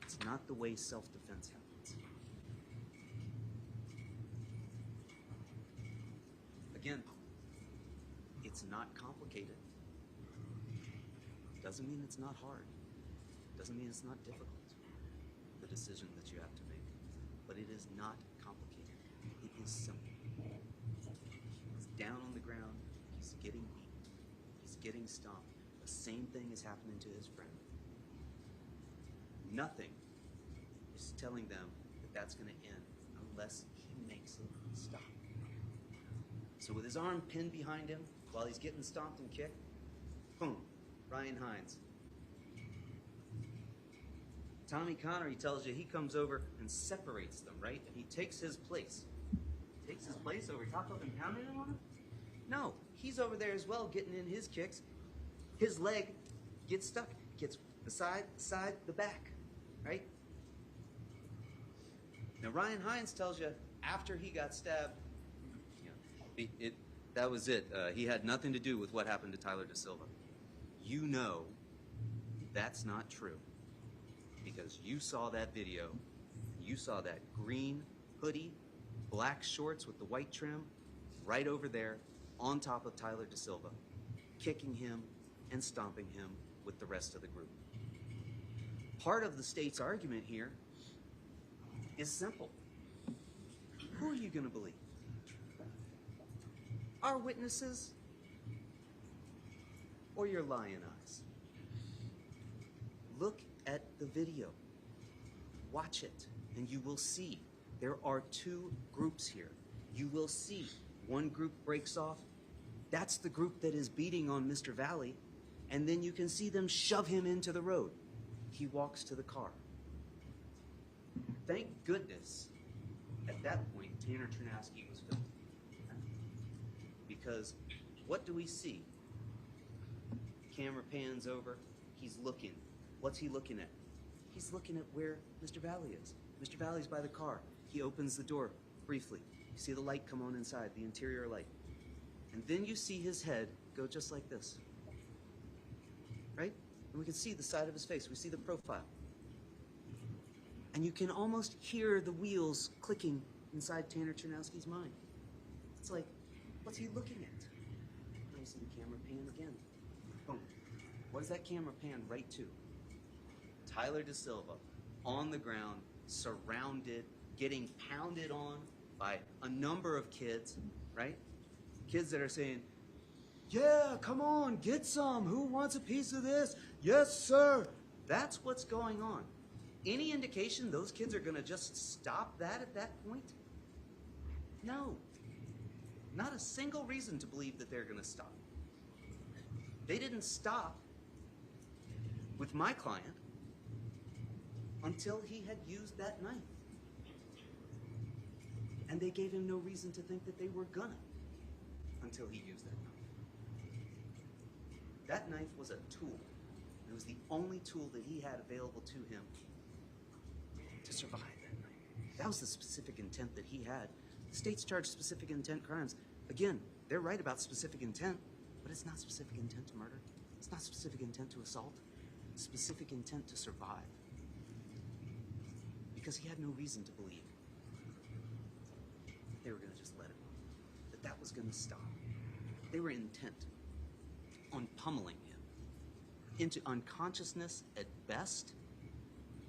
Speaker 2: It's not the way self-defense happens. Again, it's not complicated. Doesn't mean it's not hard. Doesn't mean it's not difficult, the decision that you have to make. But it is not complicated. It is simple. He's down on the ground. He's getting beat. He's getting stomped. The same thing is happening to his friend. Nothing is telling them that that's going to end unless he makes it stop. So with his arm pinned behind him while he's getting stomped and kicked, boom, Ryan Hines. Tommy Connery tells you he comes over and separates them, right? And he takes his place. Takes his place over top of him, pounding him on him? No, he's over there as well, getting in his kicks. His leg gets stuck, gets the side, the back, right? Now, Ryan Hines tells you after he got stabbed, that was it. He had nothing to do with what happened to Tyler DaSilva. You know that's not true because you saw that video. You saw that green hoodie, black shorts with the white trim right over there on top of Tyler DaSilva, kicking him and stomping him with the rest of the group. Part of the state's argument here is simple. Who are you going to believe? Our witnesses or your lying eyes? Look at the video. Watch it, and you will see there are two groups here. You will see one group breaks off. That's the group that is beating on Mr. Valle, and then you can see them shove him into the road. He walks to the car. Thank goodness, at that point, Tanner Chernowski was filmed. Because what do we see? Camera pans over. He's looking. What's he looking at? He's looking at where Mr. Valle is. Mr. Valle's by the car. He opens the door briefly. You see the light come on inside, the interior light. And then you see his head go just like this. Right? And we can see the side of his face. We see the profile. And you can almost hear the wheels clicking inside Tanner Chernowski's mind. It's like, what's he looking at? Now you see the camera pan again. Boom. What does that camera pan right to? Tyler DaSilva on the ground, surrounded, getting pounded on by a number of kids, right? Kids that are saying, yeah, come on, get some. Who wants a piece of this? Yes, sir. That's what's going on. Any indication those kids are going to just stop that at that point? No. Not a single reason to believe that they're going to stop. They didn't stop with my client until he had used that knife. And they gave him no reason to think that they were gonna until he used that knife. That knife was a tool. It was the only tool that he had available to him to survive that night. That was the specific intent that he had. The state's charged specific intent crimes. Again, they're right about specific intent, but it's not specific intent to murder. It's not specific intent to assault. It's specific intent to survive. Because he had no reason to believe that they were going to just let him, that was going to stop. They were intent on pummeling him into unconsciousness at best,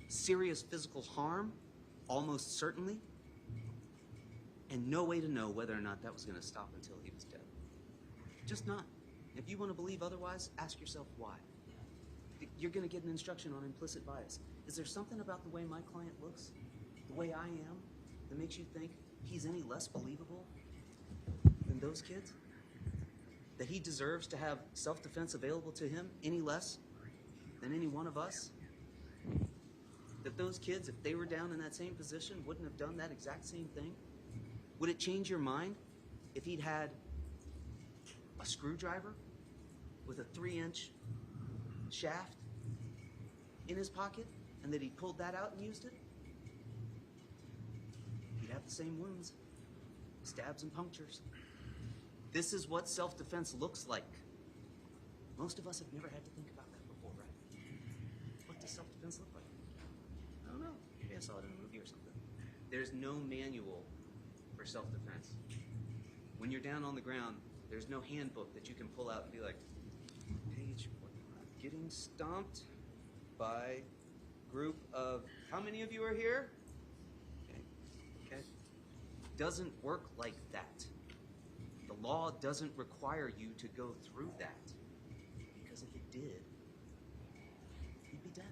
Speaker 2: serious physical harm, almost certainly, and no way to know whether or not that was going to stop until he was dead. Just not. If you want to believe otherwise, ask yourself why. You're going to get an instruction on implicit bias. Is there something about the way my client looks, the way I am, that makes you think he's any less believable than those kids? That he deserves to have self-defense available to him any less than any one of us? That those kids, if they were down in that same position, wouldn't have done that exact same thing? Would it change your mind if he'd had a screwdriver with a 3-inch shaft in his pocket and that he pulled that out and used it? He'd have the same wounds, stabs and punctures. This is what self-defense looks like. Most of us have never had to think about that before, right? What does self-defense look like? I don't know. Maybe I saw it in a movie or something. There's no manual for self-defense. When you're down on the ground, there's no handbook that you can pull out and be like, page, getting stomped by group of, how many of you are here? Okay. Doesn't work like that. The law doesn't require you to go through that, because if it did, you'd be dead.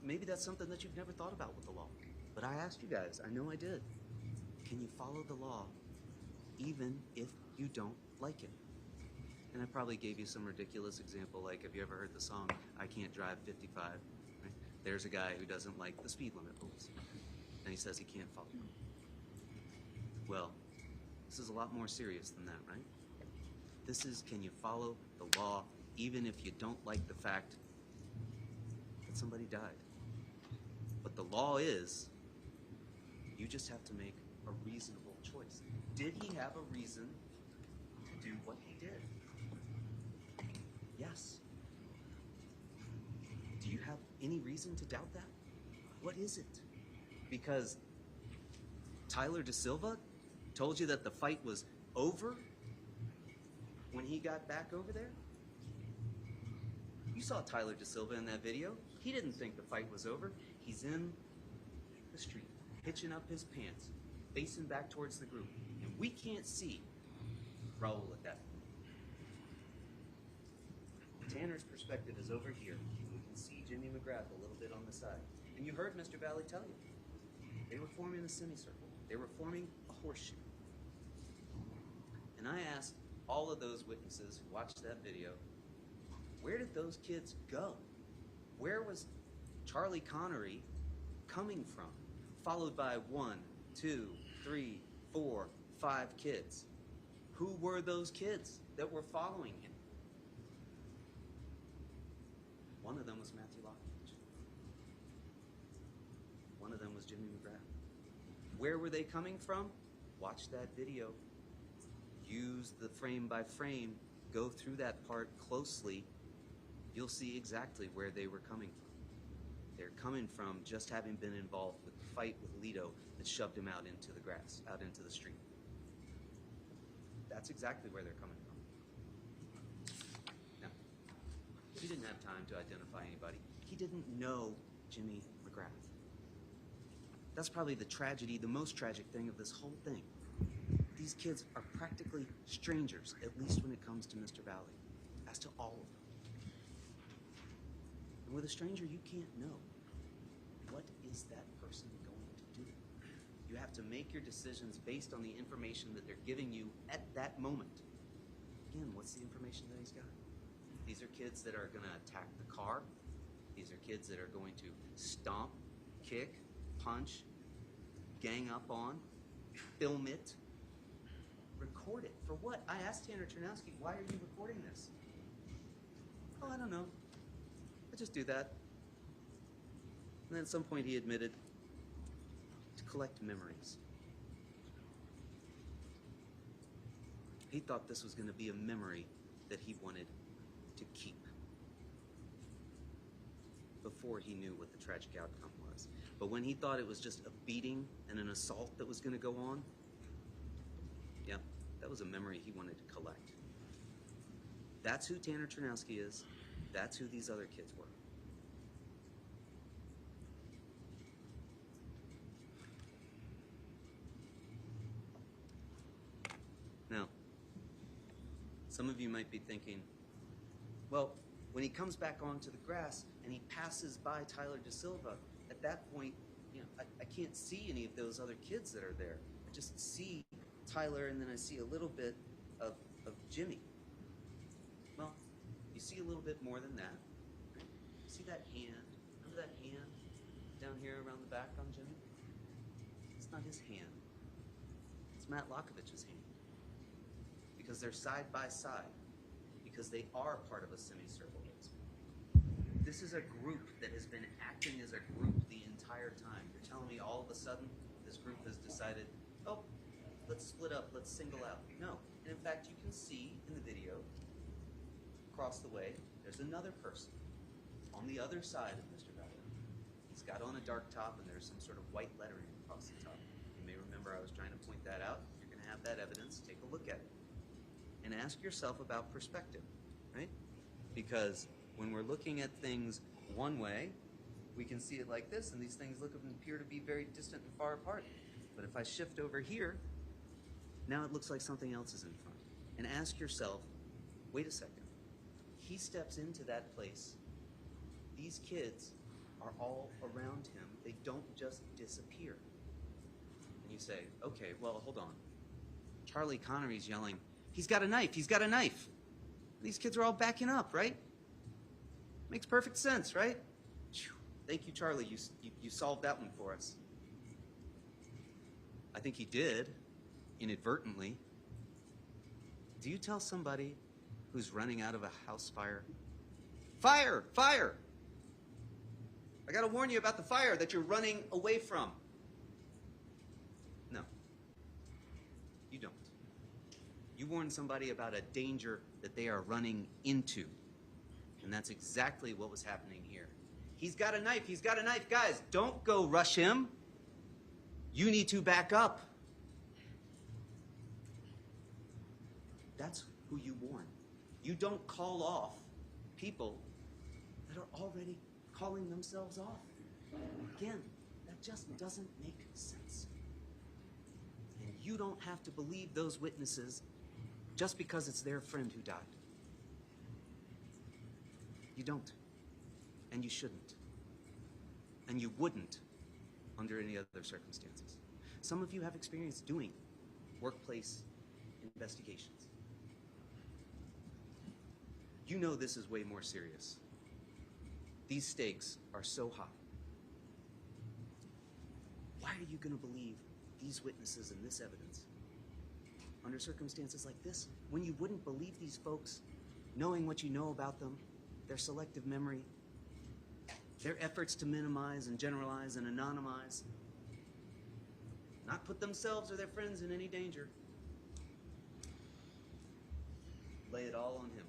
Speaker 2: Maybe that's something that you've never thought about with the law, but I asked you guys, I know I did. Can you follow the law even if you don't like it? And I probably gave you some ridiculous example, like, have you ever heard the song, I Can't Drive 55? Right? There's a guy who doesn't like the speed limit rules, and he says he can't follow them. Well, this is a lot more serious than that, right? This is, can you follow the law even if you don't like the fact that somebody died? But the law is, you just have to make a reasonable choice. Did he have a reason to do what he did? Yes. Do you have any reason to doubt that? What is it? Because Tyler DaSilva told you that the fight was over when he got back over there? You saw Tyler DaSilva in that video. He didn't think the fight was over. He's in the street, hitching up his pants, facing back towards the group. And we can't see Raul at that point. Tanner's perspective is over here. We can see Jimmy McGrath a little bit on the side. And you heard Mr. Valle tell you. They were forming a semicircle. They were forming a horseshoe. And I asked all of those witnesses who watched that video, where did those kids go? Where was Charlie Connery coming from? Followed by 1, 2, 3, 4, 5 kids. Who were those kids that were following him? One of them was Matthew Lockridge. One of them was Jimmy McGrath. Where were they coming from? Watch that video. Use the frame by frame. Go through that part closely. You'll see exactly where they were coming from. They're coming from just having been involved with the fight with Lito that shoved him out into the grass, out into the street. That's exactly where they're coming from. Now, he didn't have time to identify anybody. He didn't know Jimmy McGrath. That's probably the tragedy, the most tragic thing of this whole thing. These kids are practically strangers, at least when it comes to Mr. Valle, as to all of them. And with a stranger, you can't know. What is that person going to do? You have to make your decisions based on the information that they're giving you at that moment. Again, what's the information that he's got? These are kids that are going to attack the car. These are kids that are going to stomp, kick, punch, gang up on, film it, record it. For what? I asked Tanner Chernowski, why are you recording this? Oh, I don't know. I just do that. And then at some point he admitted to collect memories. He thought this was going to be a memory that he wanted to keep before he knew what the tragic outcome was. But when he thought it was just a beating and an assault that was going to go on, yeah, that was a memory he wanted to collect. That's who Tanner Chernowski is. That's who these other kids were. Now, some of you might be thinking, well, when he comes back onto the grass and he passes by Tyler DaSilva, at that point, you know, I can't see any of those other kids that are there. I just see Tyler, and then I see a little bit of Jimmy. Well, you see a little bit more than that. Right? See that hand? Remember that hand down here around the back on Jimmy? It's not his hand. It's Matt Lockovich's hand. Because they're side by side. Because they are part of a semicircle. This is a group that has been acting as a group the entire time. You're telling me all of a sudden this group has decided, oh, let's split up, let's single out. No. And in fact, you can see in the video, across the way, there's another person on the other side of Mr. Valle. He's got on a dark top and there's some sort of white lettering across the top. You may remember I was trying to point that out. You're going to have that evidence. Take a look at it. And ask yourself about perspective, right? Because when we're looking at things one way, we can see it like this, and these things appear to be very distant and far apart. But if I shift over here, now it looks like something else is in front. And ask yourself, wait a second. He steps into that place. These kids are all around him. They don't just disappear. And you say, okay, well, hold on. Charlie Connery's yelling, he's got a knife, he's got a knife. These kids are all backing up, right? Makes perfect sense, right? Phew. Thank you, Charlie. You solved that one for us. I think he did, inadvertently. Do you tell somebody who's running out of a house fire, fire, fire? I gotta warn you about the fire that you're running away from. No, you don't. You warn somebody about a danger that they are running into. And that's exactly what was happening here. He's got a knife, he's got a knife. Guys, don't go rush him. You need to back up. That's who you warn. You don't call off people that are already calling themselves off. Again, that just doesn't make sense. And you don't have to believe those witnesses just because it's their friend who died. You don't. And you shouldn't. And you wouldn't under any other circumstances. Some of you have experience doing workplace investigations. You know this is way more serious. These stakes are so high. Why are you going to believe these witnesses and this evidence under circumstances like this when you wouldn't believe these folks, knowing what you know about them, their selective memory, their efforts to minimize and generalize and anonymize, not put themselves or their friends in any danger? Lay it all on him.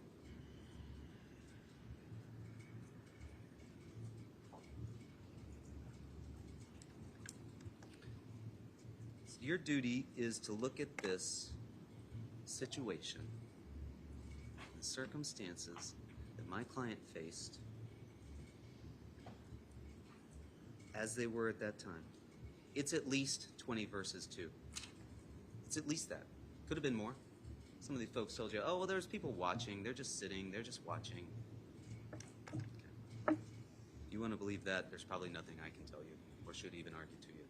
Speaker 2: So your duty is to look at this situation, the circumstances that my client faced as they were at that time. It's at least 20 verses 2. It's at least that. Could have been more. Some of these folks told you, oh, well, there's people watching. They're just sitting. They're just watching. Okay. You want to believe that, there's probably nothing I can tell you or should even argue to you.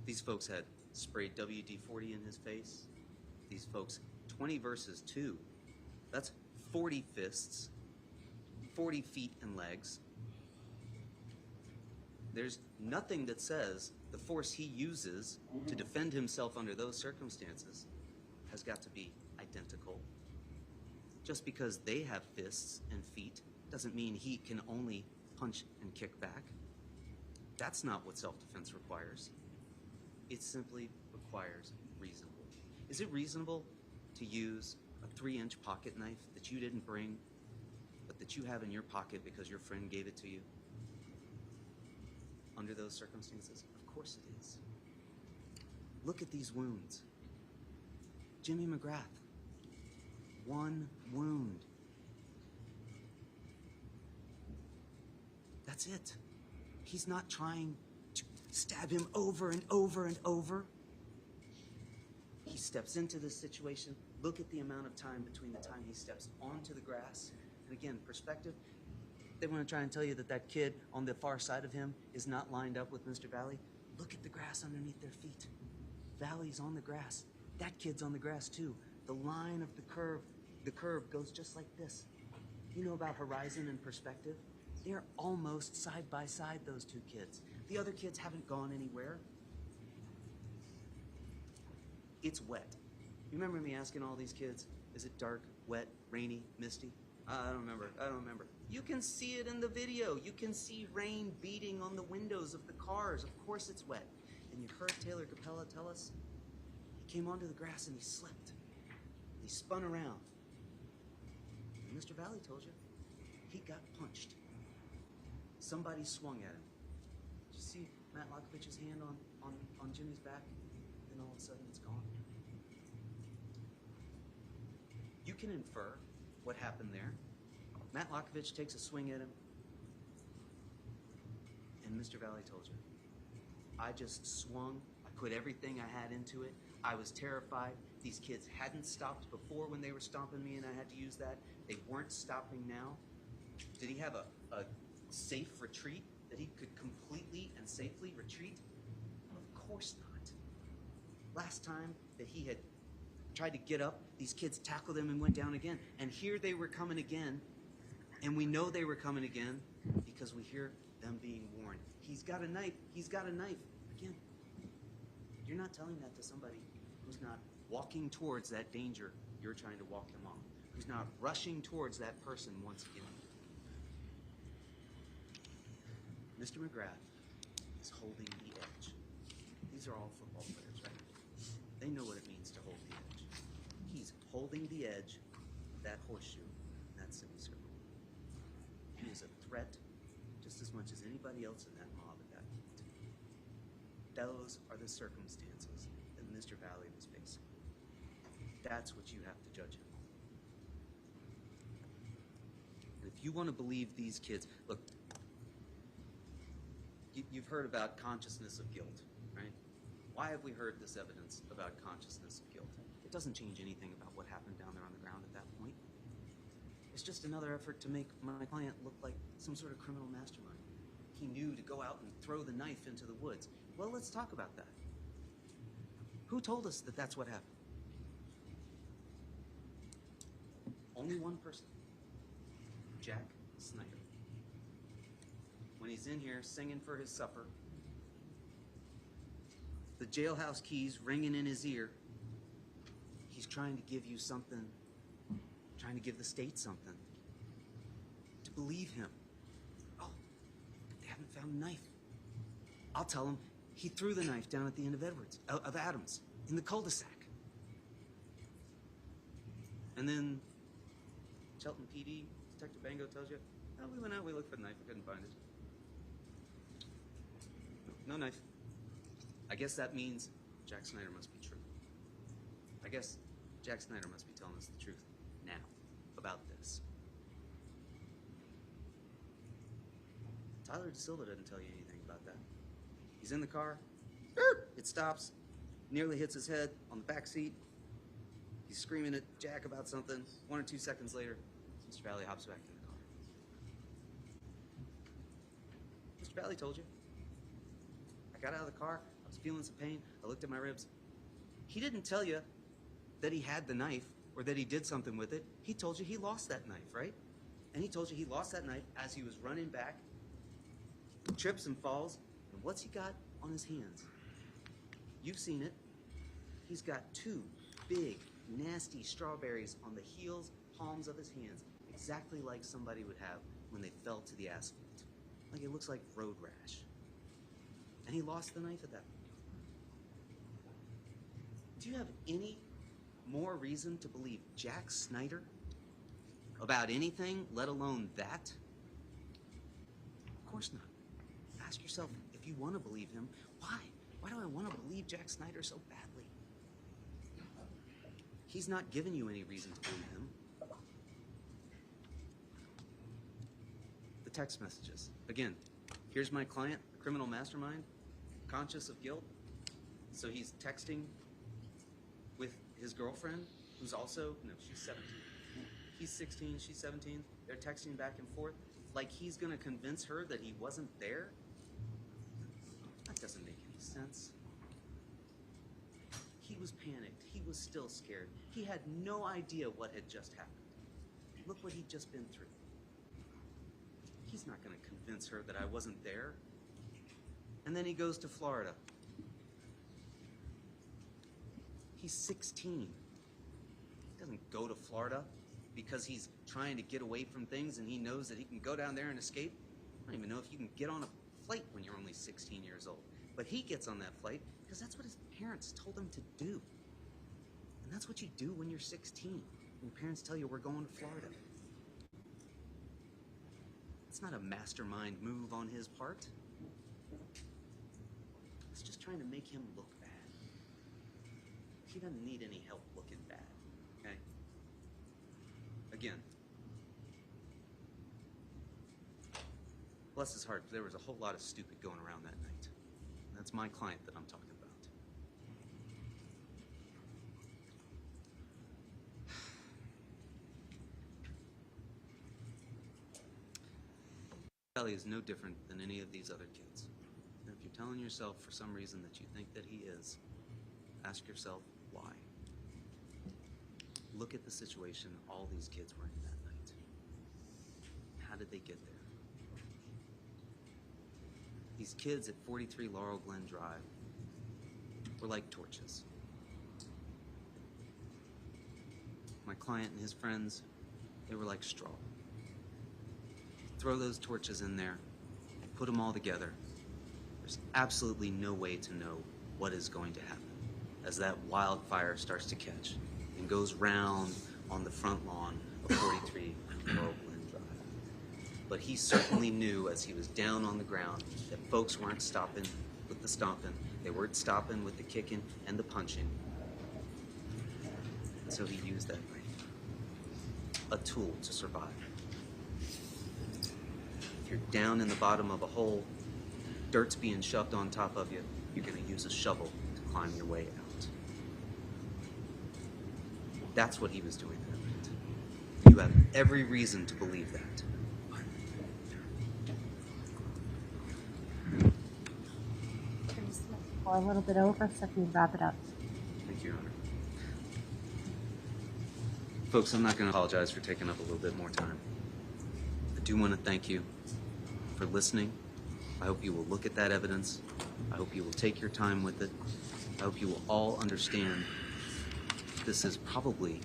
Speaker 2: These folks had sprayed WD-40 in his face. These folks, 20 verses 2. That's 40 fists, 40 feet and legs. There's nothing that says the force he uses to defend himself under those circumstances has got to be identical. Just because they have fists and feet doesn't mean he can only punch and kick back. That's not what self-defense requires. It simply requires reasonable. Is it reasonable to use a 3-inch pocket knife that you didn't bring, but that you have in your pocket because your friend gave it to you? Under those circumstances? Of course it is. Look at these wounds. Jimmy McGrath, 1 wound. That's it. He's not trying to stab him over and over and over. He steps into this situation. Look at the amount of time between the time he steps onto the grass. And again, perspective. They want to try and tell you that that kid on the far side of him is not lined up with Mr. Valle. Look at the grass underneath their feet. Valle's on the grass. That kid's on the grass too. The line of the curve goes just like this. You know about horizon and perspective? They're almost side by side, those two kids. The other kids haven't gone anywhere. It's wet. You remember me asking all these kids, is it dark, wet, rainy, misty? I don't remember. You can see it in the video. You can see rain beating on the windows of the cars. Of course it's wet. And you heard Taylor Capella tell us he came onto the grass and he slipped. He spun around. And Mr. Valle told you he got punched. Somebody swung at him. Did you see Matt Lockovich's hand on Jimmy's back? Then all of a sudden it's gone. You can infer what happened there. Matt Lockovich takes a swing at him, and Mr. Valle told you, I just swung, I put everything I had into it, I was terrified. These kids hadn't stopped before when they were stomping me and I had to use that. They weren't stopping now. Did he have a safe retreat that he could completely and safely retreat? Of course not. Last time that he had tried to get up. These kids tackled him and went down again. And here they were coming again. And we know they were coming again because we hear them being warned. He's got a knife. He's got a knife. Again, you're not telling that to somebody who's not walking towards that danger you're trying to walk them off, who's not rushing towards that person once again. Mr. McGrath is holding the edge. These are all football players, right? They know what it means to hold the edge. He's holding the edge of that horseshoe, that semicircle. He is a threat just as much as anybody else in that mob at that point. Those are the circumstances that Mr. Valle was facing. That's what you have to judge him on. And if you want to believe these kids, look, you've heard about consciousness of guilt, right? Why have we heard this evidence about consciousness of guilt? It doesn't change anything about what happened down there on the ground at that point. It's just another effort to make my client look like some sort of criminal mastermind. He knew to go out and throw the knife into the woods. Well, let's talk about that. Who told us that that's what happened? Only one person. Jack Schneider. When he's in here singing for his supper, the jailhouse keys ringing in his ear, he's trying to give you something, trying to give the state something, to believe him. Oh, they haven't found a knife. I'll tell him he threw the knife down at the end of Adams, in the cul-de-sac. And then Shelton PD, Detective Bango tells you, oh, we went out, we looked for the knife, we couldn't find it. No knife. I guess that means Jack Schneider must be true. I guess Jack Schneider must be telling us the truth now about this. Tyler DaSilva doesn't tell you anything about that. He's in the car. It stops. Nearly hits his head on the back seat. He's screaming at Jack about something. 1 or 2 seconds later, Mr. Valle hops back in the car. Mr. Valle told you. I got out of the car. I was feeling some pain. I looked at my ribs. He didn't tell you that he had the knife or that he did something with it. He told you he lost that knife, right? And he told you he lost that knife as he was running back, trips and falls. And what's he got on his hands? You've seen it. He's got 2 big, nasty strawberries on the heels, palms of his hands, exactly like somebody would have when they fell to the asphalt. Like it looks like road rash. And he lost the knife at that point. Do you have any more reason to believe Jack Schneider about anything, let alone that? Of course not. Ask yourself, if you want to believe him, why? Why do I want to believe Jack Schneider so badly? He's not giving you any reason to believe him. The text messages. Again, here's my client, criminal mastermind, conscious of guilt. So he's texting with his girlfriend, who's also, no, she's 17. He's 16, she's 17. They're texting back and forth like he's going to convince her that he wasn't there. That doesn't make any sense. He was panicked. He was still scared. He had no idea what had just happened. Look what he'd just been through. He's not going to convince her that I wasn't there. And then he goes to Florida. He's 16. He doesn't go to Florida because he's trying to get away from things and he knows that he can go down there and escape. I don't even know if you can get on a flight when you're only 16 years old. But he gets on that flight because that's what his parents told him to do. And that's what you do when you're 16. When your parents tell you we're going to Florida. It's not a mastermind move on his part. It's just trying to make him look bad. He doesn't need any help looking bad, okay? Again, bless his heart, there was a whole lot of stupid going around that night. And that's my client that I'm talking about. Ellie is no different than any of these other kids. And if you're telling yourself for some reason that you think that he is, ask yourself why. look at the situation all these kids were in that night. How did they get there? These kids at 43 Laurel Glen Drive were like torches. My client and his friends, they were like straw. Throw those torches in there, put them all together. There's absolutely no way to know what is going to happen as that wildfire starts to catch and goes round on the front lawn of 43 Laurel Glen Drive. But he certainly knew as he was down on the ground that folks weren't stopping with the stomping. They weren't stopping with the kicking and the punching. And so he used that knife, a tool to survive. If you're down in the bottom of a hole, dirt's being shoved on top of you, you're going to use a shovel to climb your way out. That's what he was doing that night. You have every reason to believe that.
Speaker 3: A little bit over, so if you wrap it up.
Speaker 2: Thank you, Your Honor. Folks, I'm not going to apologize for taking up a little bit more time. I do want to thank you for listening. I hope you will look at that evidence. I hope you will take your time with it. I hope you will all understand this is probably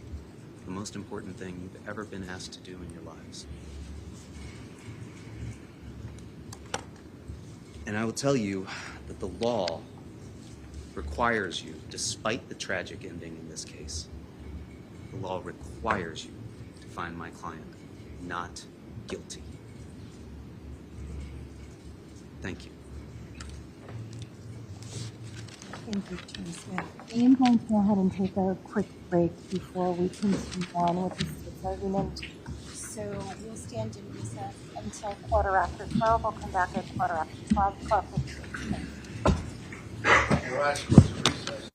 Speaker 2: the most important thing you've ever been asked to do in your lives. And I will tell you that the law requires you, despite the tragic ending in this case, the law requires you to find my client not guilty. Thank you.
Speaker 3: Thank you, Teresa. I am going to go ahead and take a quick break before we continue on with this argument. So we'll stand in recess until 12:15. We'll come back at 12:15.
Speaker 4: Your Honor, recess.